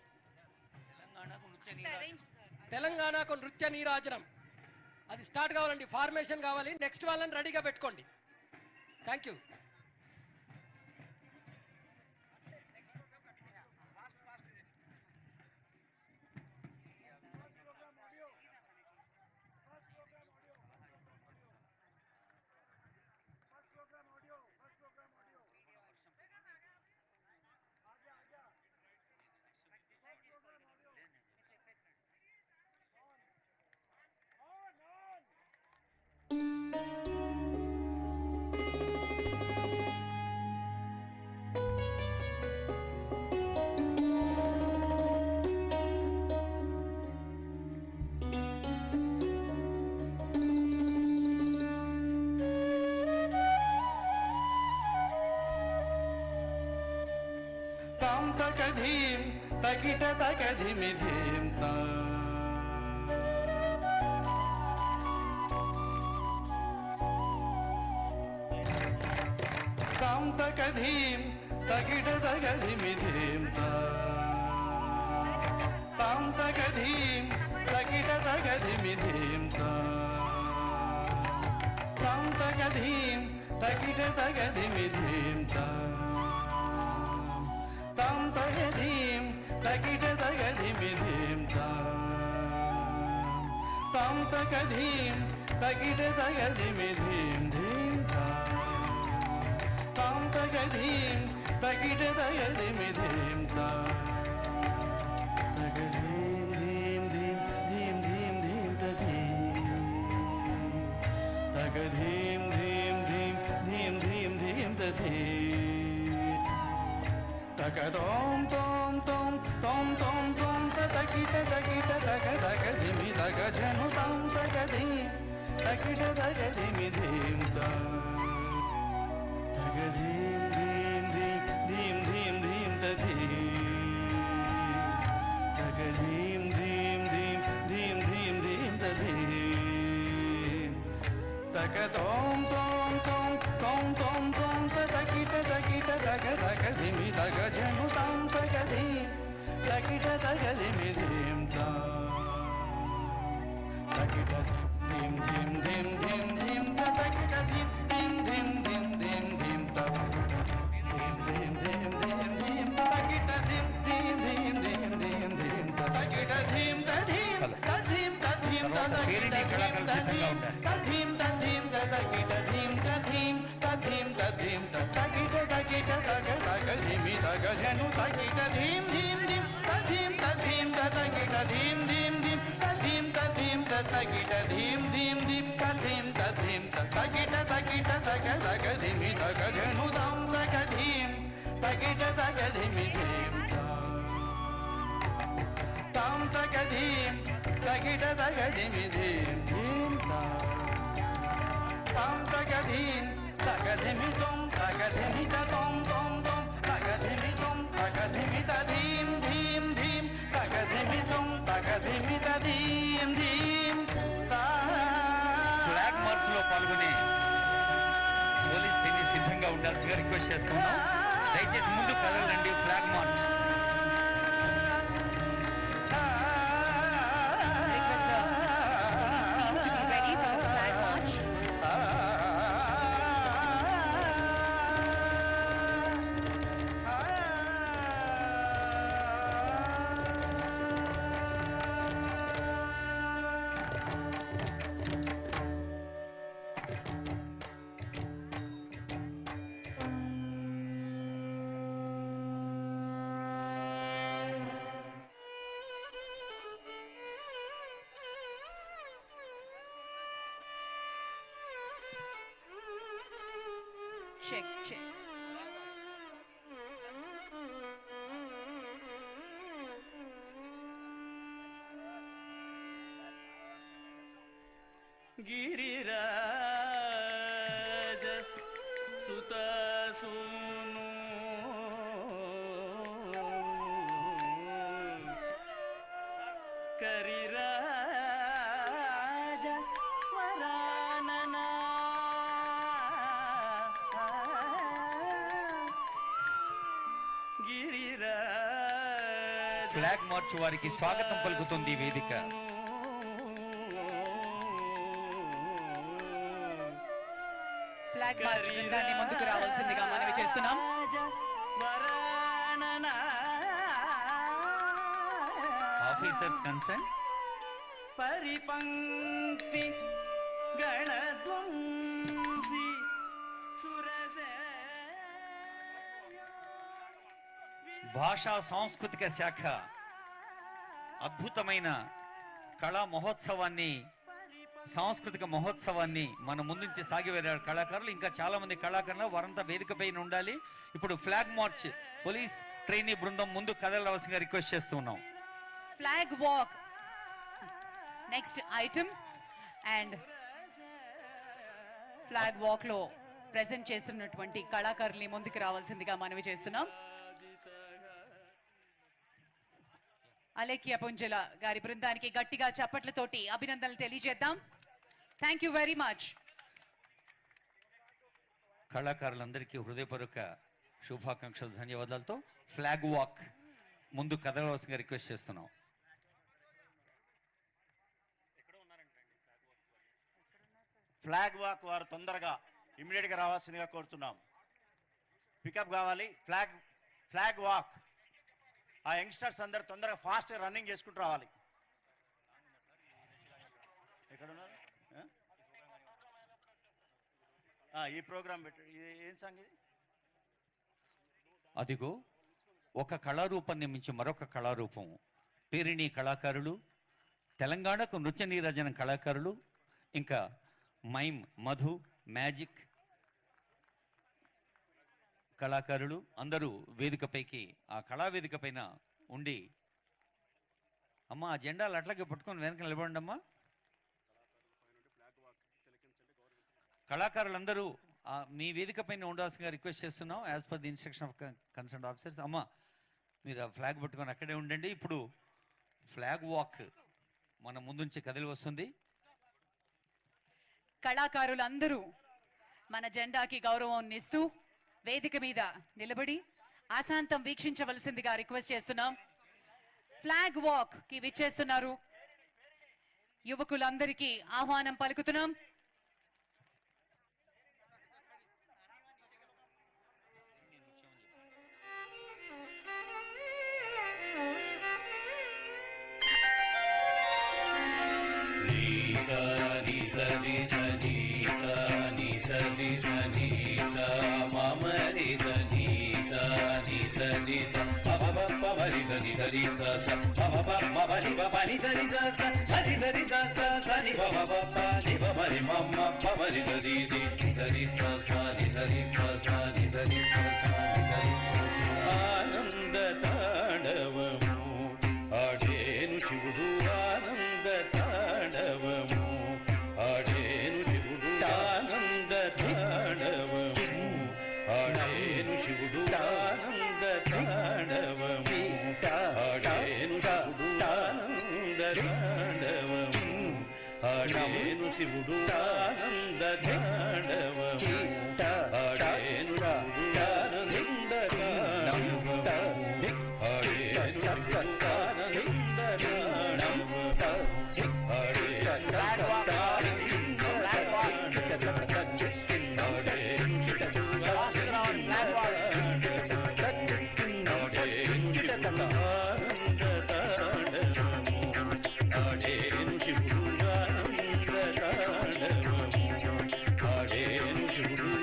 తెలంగాణకు నృత్య నీరాజనం అది స్టార్ట్ కావాలండి, ఫార్మేషన్ కావాలి. నెక్స్ట్ వాళ్ళని రెడీగా పెట్టుకోండి. Thank you. తకధీం తకిట తకధిమి ధీం తా తాం తకధీం తకిట తకధిమి ధీం తా తాం తకధీం తకిట తకధిమి ధీం తా తాం తకధీం తకిట తకధిమి ధీం తా తాం తకధీం తకిట తకధిమి ధీం తా తాం తకధీం తకిట తకధిమి ధీం ధీం తా తాం తకధీం తకిట తకధిమి ధీం తా తకధీం ధీం ధీం ధీం ధీం ధీం తధీం తకధీం ధీం ధీం ధీం ధీం ధీం తధీం తకదోం తోం తోం తోం తోం తోం తకిట తకిట తక తకధిమి తకజను తాం తకధీం తకిట తకధిమి ధీం తా తకధీం ధీం ధీం ధీం ధీం తధీం తకధీం ధీం ధీం ధీం ధీం తధీం తకదోం తోం తోం తోం తోం తోం తకిట తకిట తక తకధిమి తకజను తాం తకధీం తకిట తకధిమి ధీం తా తకిట ధీం ధీం ధీం ధీం ధీం తకిట ధీం ధీం ధీం ధీం ధీం ధీం ధీం ధీం ధీం ధీం ధీం తకిట ధీం ధీం ధీం ధీం ధీం ధీం తకిట ధీం తధీం తధీం తధీం తకిట ధీం తధీం తధీం తకిట ధీం తధీం తధీం తధీం తకిట తకిట తక తకధిమి తకజను తకిట ధీం ధీం ధీం తధీం తధీం తకిట ధీం ధీం ధీం తధీం తధీం తకిట ధీం ధీం ధీం తధీం తధీం తకిట తకిట తక తకధిమి తకజను తాం తకధీం తకిట తకధిమి ధీం తాం తకధీం తకిట తకధిమి ధీం ధీం తాం తకధీం తకధిమి తం తకధిమి తం తం తం తకధిమి తం తకధిమి తధీం ధీం ధీం తకధిమి తం తకధిమి తధీం ధీం తా ఫ్లాగ్ మార్చ్ లో పాల్గొనే పోలీస్ సైన్యం సిద్ధంగా ఉండాల్సిగా రిక్వెస్ట్ చేస్తున్నాం. దయచేసి ముందు కదలండి. Flag march Request the police team to be ready for the flag march. Check, check. గిరిరాజ సుతసూను కరిరాజ వరాననా గిరిరాజ ఫ్లాగ్ మార్చ్ వారికి స్వాగతం పలుకుతుంది వేదిక. ఫ్లాగ్ మార్చ్ బృందాన్ని ముందుకు రావాల్సిందిగా మనవి చేస్తున్నాం. ఆఫీసర్స్ కన్సర్న్ పరిపంక్తి గణధ్వంసి భాషా సాంస్కృతిక శాఖ అద్భుతమైన కళా మహోత్సవాన్ని, సాంస్కృతిక మహోత్సవాన్ని మన ముందుంచి సాగివేరారు కళాకారులు. ఇంకా చాలా మంది కళాకారులు వారంతా వేదిక పైన ఉండాలి. ఇప్పుడు ఫ్లాగ్ మార్చ్ పోలీస్ ట్రైనీ బృందం ముందు కదలవలసిందిగా రిక్వెస్ట్ చేస్తున్నాం. Flag walk next item and flag walk లో ప్రెజెంట్ చేస్తున్నటువంటి కళాకారుల్ని ముందుకు రావాల్సిందిగా మనవి చేస్తున్నాం. అలేఖ్య పుంజల గారి బృందానికి గట్టిగా చప్పట్లతోటి అభినందనలు తెలియజేద్దాం. Thank you very much. కళాకారులందరికీ హృదయపూర్వక శుభాకాంక్షలు, ధన్యవాదాలతో ఫ్లాగ్ వాక్ ముందు కదలవలసిందిగా రిక్వెస్ట్ చేస్తున్నాం. ఫ్లాగ్ వాక్ వారు తొందరగా ఇమ్మీడియట్గా రావాల్సిందిగా కోరుతున్నాం. పికప్ కావాలి. ఫ్లాగ్ వాక్ ఆ యంగ్స్టర్స్ అందరు తొందరగా ఫాస్ట్గా రన్నింగ్ చేసుకుంటూ రావాలి. ఎక్కడున్నారు? ఈ ప్రోగ్రామ్ పెట్టు. ఏం సంగతి? అదిగో ఒక కళారూపాన్ని మించి మరొక కళారూపం. పేరిణి కళాకారులు, తెలంగాణకు నృత్య నీరాజన కళాకారులు, ఇంకా మైమ్, మధు, మ్యాజిక్ కళాకారులు అందరూ వేదికపైకి, ఆ కళావేదిక పైన ఉండి, అమ్మ ఆ జెండాలు అట్లాగే పట్టుకొని వెనక నిలబడండి అమ్మా. కళాకారులందరూ మీ వేదిక పైన ఉండాల్సిందిగా రిక్వెస్ట్ చేస్తున్నాం as per the instruction of concern officers. అమ్మ మీరు ఆ ఫ్లాగ్ పట్టుకొని అక్కడే ఉండండి. ఇప్పుడు ఫ్లాగ్ వాక్ మన ముందుంచి కదిలి వస్తుంది. కళాకారులందరూ మన జెండాకి గౌరవం ఇస్తూ వేదిక మీద నిలబడి ఆశాంతం వీక్షించవలసిందిగా రిక్వెస్ట్ చేస్తున్నాం. ఫ్లాగ్ వాక్ కి విచ్చేస్తున్నారు యువకులందరికీ ఆహ్వానం పలుకుతున్నాం. ఆనంద తాండవము ఆడేను శివుడు, ఆనంద తాండవము ఆడేను శివుడు, ఆనంద తాండవము ఆడేను శివుడు, ఆనంద తాండవము ఆడేను శివుడు, ఆనంద తాండవము ఆడేను శివుడు, ఆనంద తాండవము ఆడేను శివుడు, ఆనంద తాండవము ఆడేను శివుడు,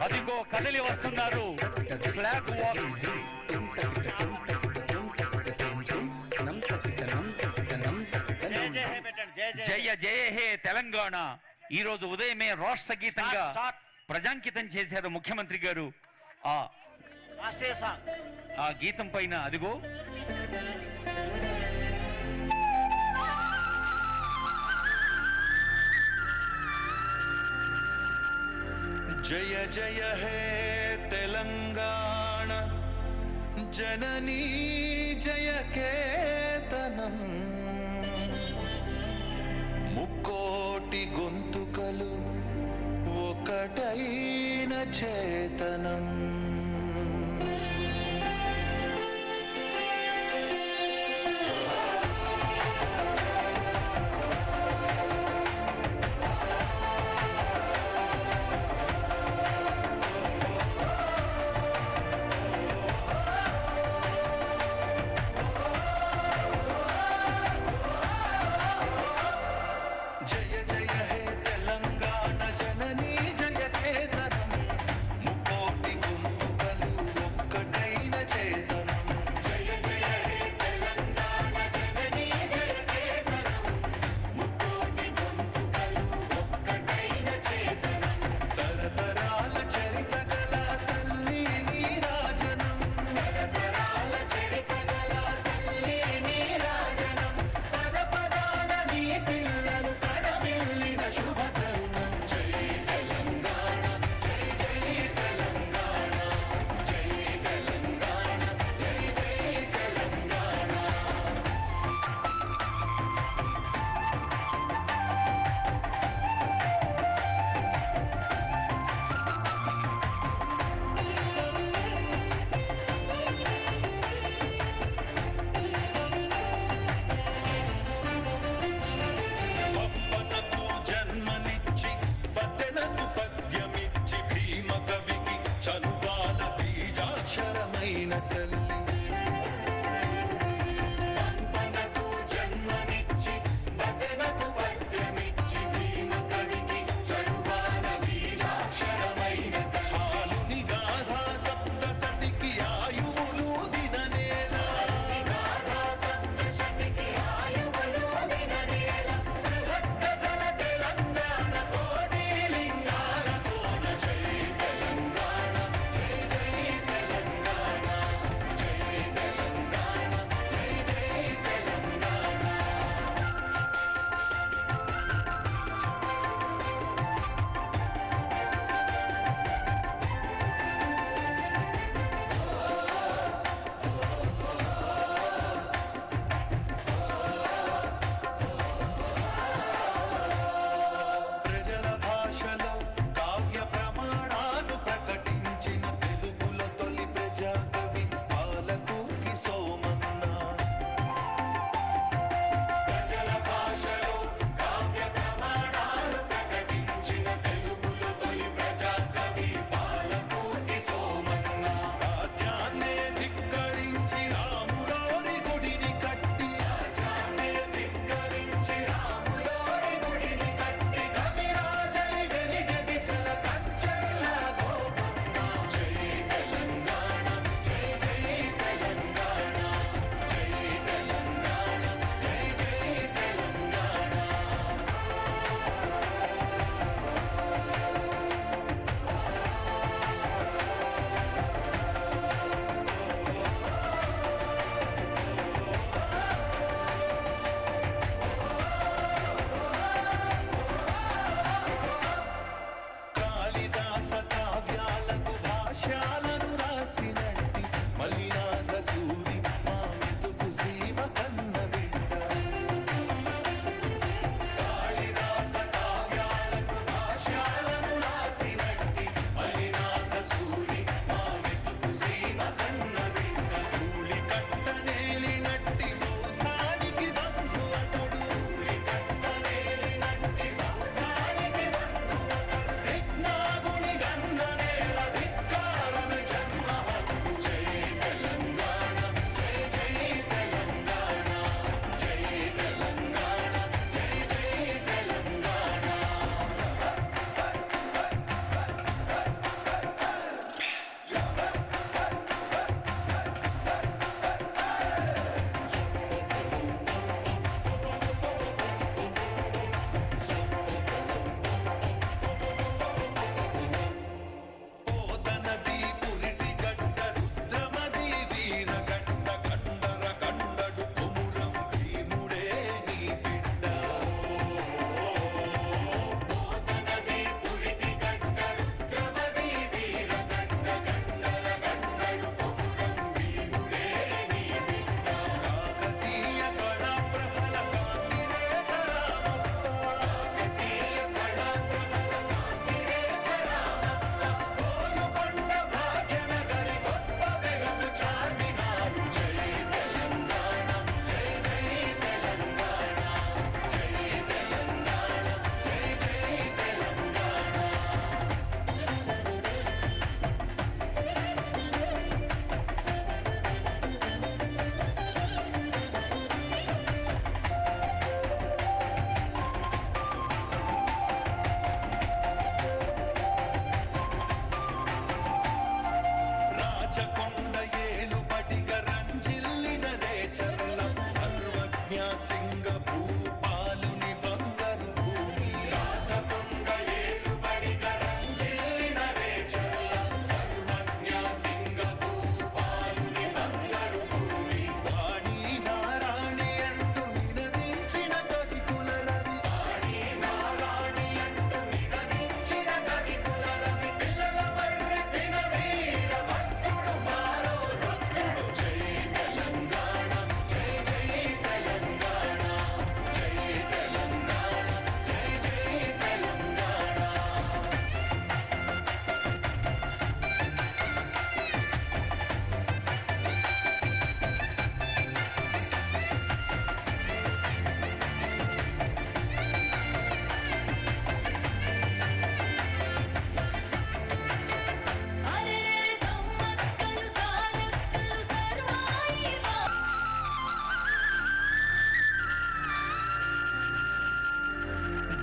అదిగో కదిలి వస్తున్నారు ఫ్లాగ్ వాక్. జయ జయ హే తెలంగాణ. ఈ రోజు ఉదయమే రాష్ట్ర గీతంగా ప్రజాంకితం చేశారు ముఖ్యమంత్రి గారు. ఆ గీతం పైన అదిగో జయ జయ హే తెలంగాణ జననీ జయ కేతనం, ముక్కోటి గొంతుకలు ఒకటైన చేతనం. జయ జయ హే తెలంగాణ జననీ జయ కేతనం, ముక్కోటి ధన్యమైన తల్లి పాలుని గాథా సప్తసతికి ఆయువులు దిననేలా బృహద్దల తెలంగాణ కోటి లింగాల కోన జై తెలంగాణ జై జై తెలంగాణ జై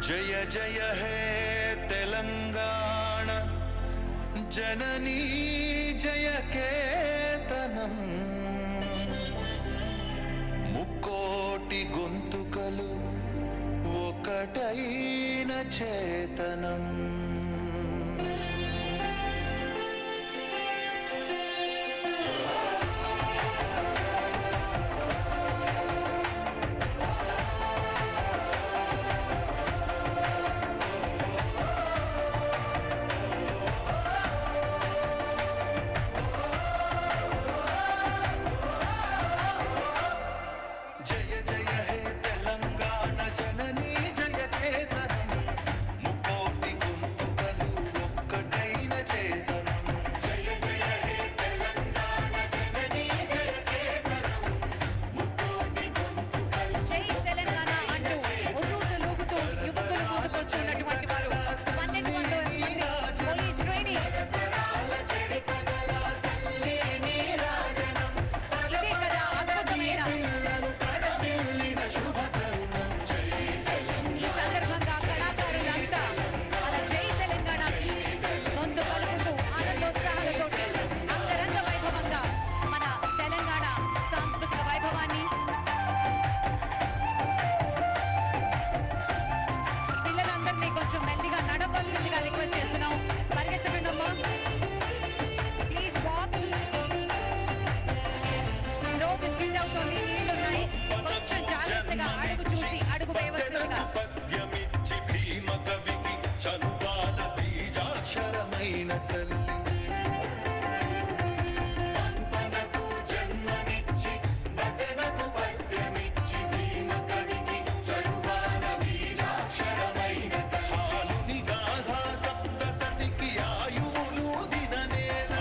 జయ జయ హే తెలంగాణ జననీ జయ కేతనం ముక్కోటి గొంతుకలు ఒకటైన చేతనం జయ జయ హే తెలంగాణ జననీ జయ కేతనం ముకోటి గొంతుకలు ఒక్కటైన చేతనం జయ జయ హే తెలంగాణ జననీ జయ కేతనం ముకోటి గొంతుకలు జై తెలంగాణ అంటూ ఉర్రూతూ లూగుతూ యువకులు ముందుకొస్తున్నటువంటి వారు 1200 మంది పోలీస్ ట్రైనీస్. ఇదే కదా అద్భుతమైన ఈ సందర్భంగా కళాకారులంతా మన జై తెలంగాణకి ముందు కలుపుతూ ఆనందోత్సాహాలతో అంగరంగ వైభవంగా మన తెలంగాణ సాంస్కృతిక వైభవాన్ని పిల్లలందరినీ కొంచెం మెల్లిగా నడవలసిందిగా రిక్వెస్ట్ చేస్తున్నాం. పరిగెత్తకుండా ప్లీజ్ వాక్. లో బిస్కెట్ అవుతుంది, నీళ్లున్నాయి, కొంచెం జాగ్రత్తగా అడుగు చూసి అడుగు వేయవలసిందిగా. పద్యమిచ్చి భీమ కవికి చనుబాల బీజాక్షరమైన తల్లి పంపనకు జన్మనిచ్చి బదనకు పద్యమిచ్చి భీమ కవికి చనుబాల బీజాక్షరమైన తల్లి హాలుని గాథా సప్తసతికి ఆయువులు దిననేల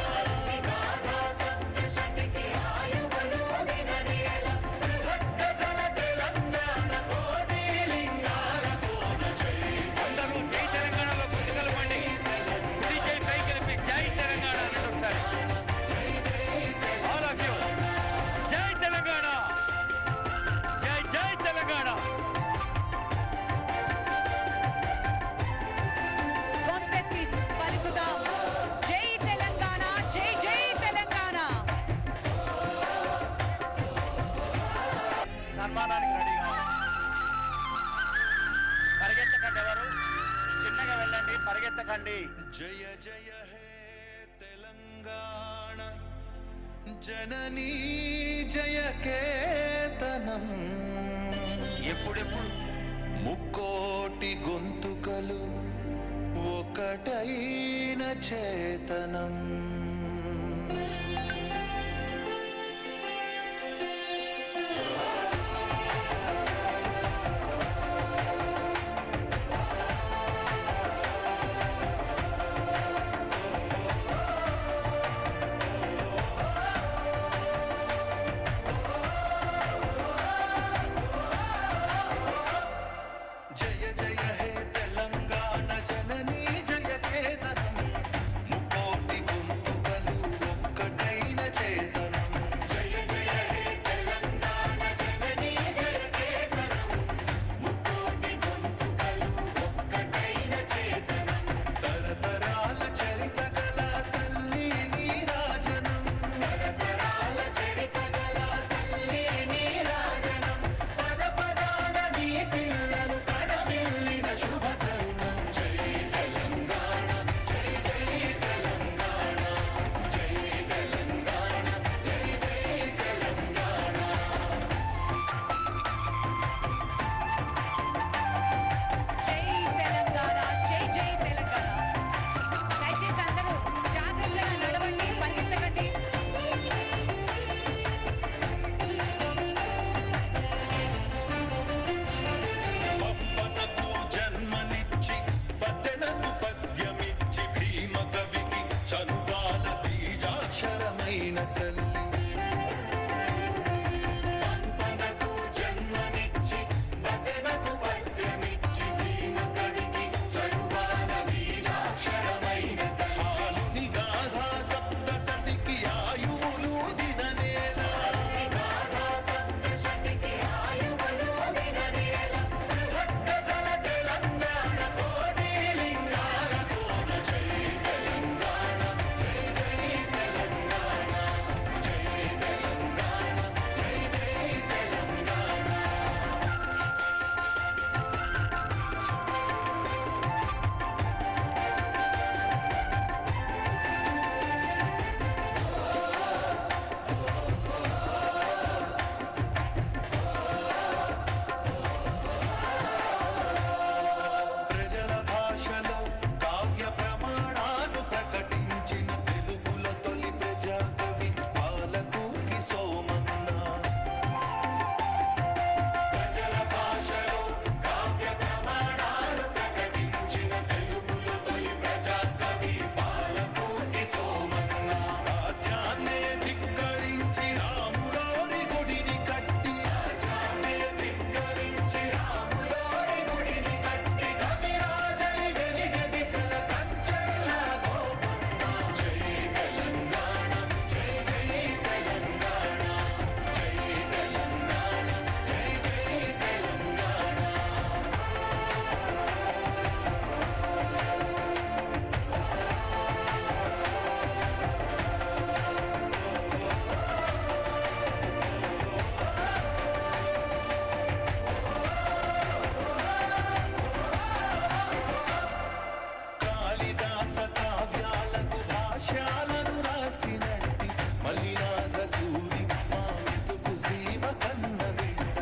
గాథా సప్తసతికి ఆయువులు దిననేల బృహత్తల తెలంగాణ కోటి లింగాల కోన జై అందరూ జై తెలంగాణలో కొద్దిగలపండి. కుడి జై పైకి లేపి జై తెలంగాణ అనండి ఒకసారి. All of you. జై తెలంగాణ, జై జై తెలంగాణ. గొంతెత్తి పలుకుదాం జై తెలంగాణ, జై జై తెలంగాణ. సన్మానానికి రెడీగా పరిగెత్తకండి, ఎవరు చిన్నగా వెళ్ళండి, పరిగెత్తకండి. జయ జయ హే తెలంగాణ జననీ జయ కేతనం ఎప్పుడెప్పుడు ముక్కోటి గొంతుకలు ఒకటైన చేతనం జయ జయ హే తెలంగాణ జననీ జయ కేతనం ముకోటి గొంతుకలు ఒక్కటైన చేతనం జయ జయ హే తెలంగాణ జననీ జయ కేతనం ముకోటి గొంతుకలు ఒక్కటైన చేతనం తరతరాల చరిత గల తల్లి నీరాజనం తరతరాల చరిత గల తల్లి నీరాజనం పద పదాన నీ పిల్లలు కడమిల్లిన శుభ తరుణం జై తెలంగాణ జై జై తెలంగాణ జై తెలంగాణ జై జై తెలంగాణ జై తెలంగాణ, జై జై తెలంగాణ. దయచేసి అందరూ జాగ్రత్తగా నడవండి, పరిగెత్తకండి. పప్పనకు జన్మనిచ్చి పద్దెనకు పద్యమిచ్చి భీమ కవికి చనుబాల బీజాక్షరమైన తల్లి పంపనకు జన్మనిచ్చి పద్దెనకు పద్యమిచ్చి భీమ కవికి చనుబాల బీజాక్షరమైన తల్లి హాలుని గాథా సప్తసతికి ఆయువులు దిననేల గాథా సప్తసతికి ఆయువులు దిననేల బృహత్తల తెలంగాణ మాలినాథ సూరి మా వెతుకు సీమ కన్న బిడ్డ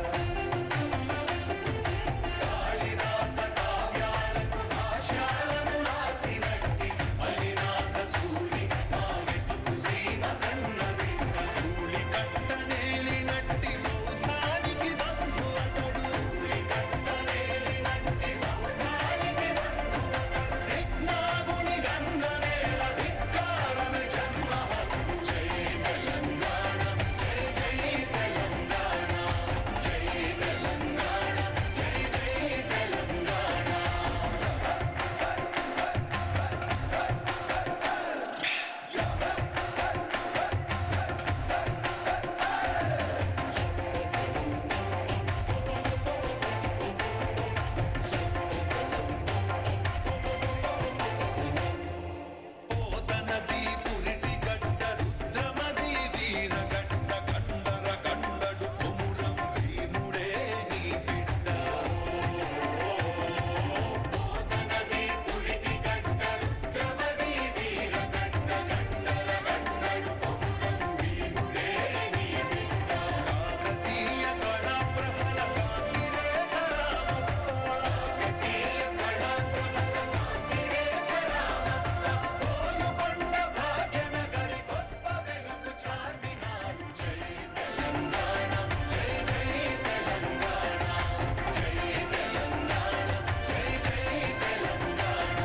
కాళిదాస కావ్యాలకు భాష్యాలను రాసినట్టి మలినాథ సూరి మా వెతుకు సీమ కన్న బిడ్డ ధూళి కట్ట నేలినట్టి బౌద్ధానికి బంధు అతడు ధూళి కట్ట నేలినట్టి బౌద్ధానికి బంధు అతడు దిగ్నాగుని గంగనేల ధిక్కారణ జన్మ హక్కు జై తెలంగాణ జై జై తెలంగాణ జై తెలంగాణ జై జై తెలంగాణ పోతనది పురిటి గడ్డ రుద్రమది వీరగడ్డ కండర కండడు కొమురం భీముడే నీ బిడ్డ పోతనది పురిటి గడ్డ రుద్రమది వీరగడ్డ కండర కండడు కొమురం భీముడే నీ బిడ్డ కాకతీయ కళా ప్రబల కాంతిరేఖ రామప్ప కాకతీయ కళా ప్రబల కాంతిరేఖ రామప్ప కోలుకొండ భాగ్యనగరి గొప్ప వెలుగు చార్మినారు జై తెలంగాణ జై జై తెలంగాణ జై తెలంగాణ జై జై తెలంగాణ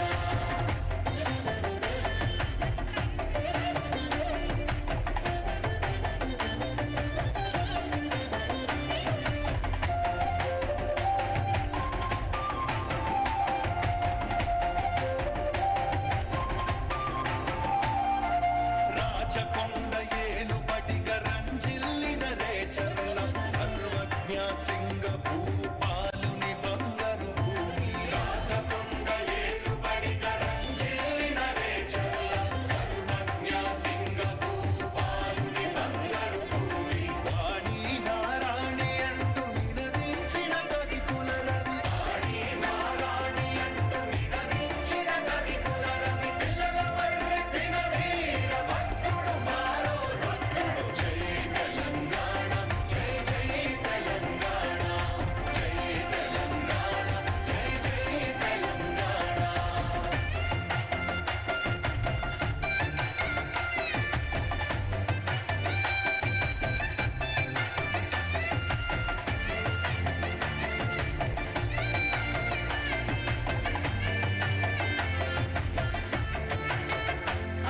రాచకొండ ఏలుబడిగ రంజిల్లిన రేచర్ల సర్వజ్ఞ సింగ భూపాలుని బంగారు భూమి రాచకొండ ఏలుబడిగ రంజిల్లిన రేచర్ల సర్వజ్ఞ సింగ భూపాలుని బంగారు భూమి వాణి నారాణి అంటూ నినదించిన కవికుల రవి వాణి నారాణి అంటూ నినదించిన కవికుల రవి పిల్లల మర్రెట్టిన వీర భక్తుడు మారో రుద్రుడు జై తెలంగాణ జై జై తెలంగాణ జై తెలంగాణ జై జై తెలంగాణ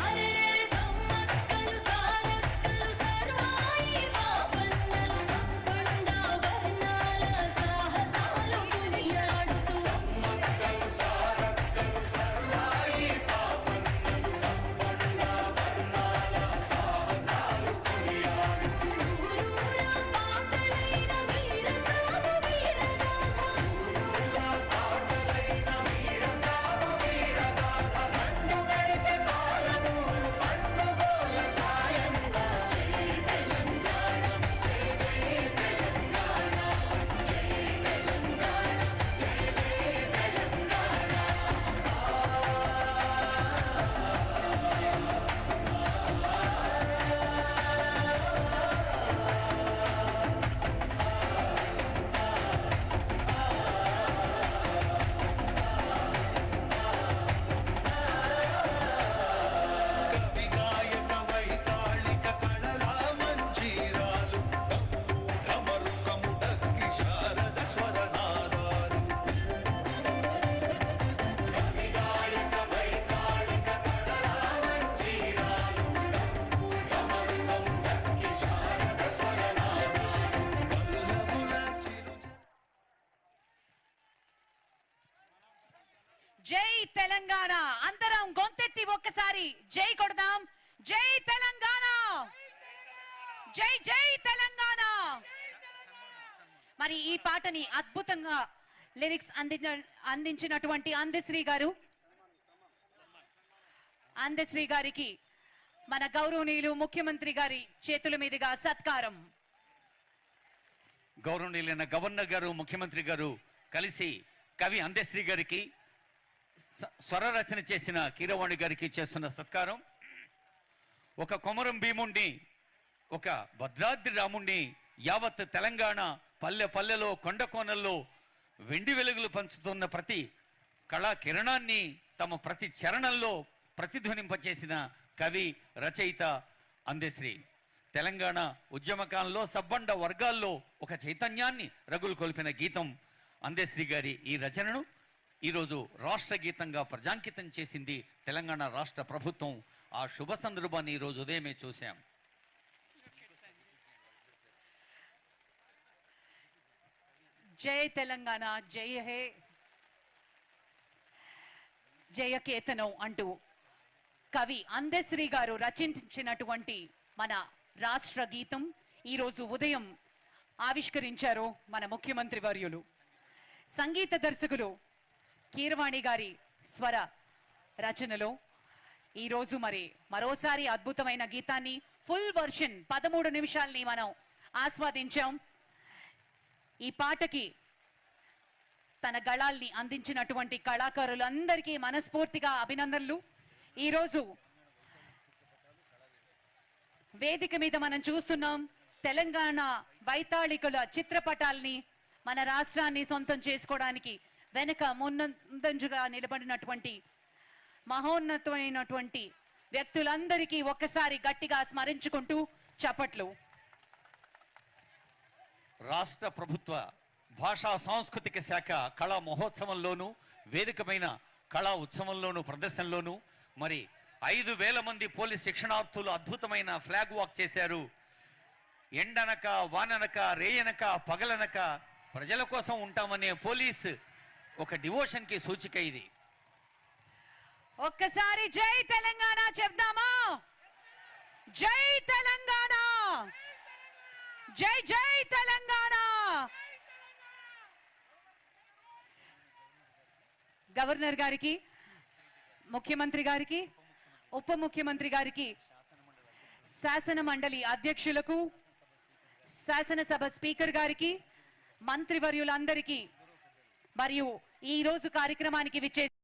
అరెరె సమ్మక్కలు సారక్కలు సర్వాయి పాపన్నలు సంపండ వర్ణాల సాహసాలు కొనియాడుతూ సమ్మక్కలు సారక్కలు సర్వాయి పాపన్నలు సంపన్న వర్ణాల సాహసాలు కొనియాడుతూ ఊరూరా పాటలైన వీరసాము వీరగాథ ఊరూరా పాటలైన వీరసాము వీరగాథ దండు నడిపే పాలమూరు పండుగోల సాయంగా జై తెలంగాణ జై జై తెలంగాణ జై తెలంగాణ జై జై తెలంగాణ కవి గాయక వైతాళిక కళలా మంజీరాలు కమ్ము ఢమరుకము డక్కి శారద స్వరనాదాలు కవి గాయక వైతాళిక కళలా మంజీరాలు కమ్ము ఢమరుకము డక్కి శారద స్వరనాదాలు పల్లవుల చిరుజ జై తెలంగాణ. అందరం గొంతెత్తి ఒక్కసారి జై కొడదాం. జై తెలంగాణ, జై జై తెలంగాణ. మరి ఈ పాటని అద్భుతంగా లిరిక్స్ అందించినటువంటి అందశ్రీ గారు, అందశ్రీ గారికి మన గౌరవనీయులు ముఖ్యమంత్రి గారి చేతుల మీదుగా సత్కారం. గౌరవనీయులైన గవర్నర్ గారు, ముఖ్యమంత్రి గారు కలిసి కవి అందశ్రీ గారికి స్వర రచన చేసిన కీరవాణి గారికి చేస్తున్న సత్కారం. ఒక కొమరం భీముణ్ణి ఒక భద్రాద్రి రాముణ్ణి యావత్ తెలంగాణ పల్లె పల్లెలో కొండ కోనల్లో వెండి వెలుగులు పంచుతున్న ప్రతి కళా కిరణాన్ని తమ ప్రతి చరణంలో ప్రతిధ్వనింపచేసిన కవి రచయిత అందెశ్రీ. తెలంగాణ ఉద్యమకాలంలో సబ్బండ వర్గాల్లో ఒక చైతన్యాన్ని రగులు కొల్పిన గీతం అందెశ్రీ గారి ఈ రచనను ఈరోజు రాష్ట్ర గీతంగా ప్రజాంకితం చేసింది తెలంగాణ రాష్ట్ర ప్రభుత్వం. ఆ శుభ సందర్భాన్ని ఈరోజు ఉదయమే చూశాం. జై తెలంగాణ, జై హే జయకేతనం అంటూ కవి అందెశ్రీ గారు రచించినటువంటి మన రాష్ట్ర గీతం ఈరోజు ఉదయం ఆవిష్కరించారు మన ముఖ్యమంత్రి వర్యులు. సంగీత దర్శకులు కీరవాణి గారి స్వర రచనలో ఈరోజు మరోసారి అద్భుతమైన గీతాన్ని ఫుల్ వర్షన్ 13 నిమిషాల్ని మనం ఆస్వాదించాం. ఈ పాటకి తన గళాల్ని అందించినటువంటి కళాకారులందరికీ మనస్ఫూర్తిగా అభినందనలు. ఈరోజు వేదిక మీద మనం చూస్తున్నాం తెలంగాణ వైతాళికుల చిత్రపటాల్ని మన రాష్ట్రాన్ని సొంతం చేసుకోవడానికి వెనుక ముందంజుగా నిలబడినటువంటి మహోన్నతమైనటువంటి వ్యక్తులందరికీ ఒక్కసారి గట్టిగా స్మరించుకుంటూ చప్పట్లు. రాష్ట్ర ప్రభుత్వ భాషా సాంస్కృతిక శాఖ కళా మహోత్సవంలోను వేదికమైన కళా ఉత్సవంలోను ప్రదర్శనలోను 5,000 మంది పోలీస్ శిక్షణార్థులు అద్భుతమైన ఫ్లాగ్ వాక్ చేశారు. ఎండనక వాననక రేయనక పగలనక ప్రజల కోసం ఉంటామనే పోలీస్ ఒక డివోషన్ కి సూచిక ఇది. ఒక్కసారి జై తెలంగాణ చెప్దామా? జై తెలంగాణ, జై జై తెలంగాణ. గవర్నర్ గారికి, ముఖ్యమంత్రి గారికి, ఉప ముఖ్యమంత్రి గారికి, శాసన మండలి అధ్యక్షులకు, శాసనసభ స్పీకర్ గారికి, మంత్రివర్యులందరికీ మరియు ఈ రోజు కార్యక్రమానికి విచ్చేసి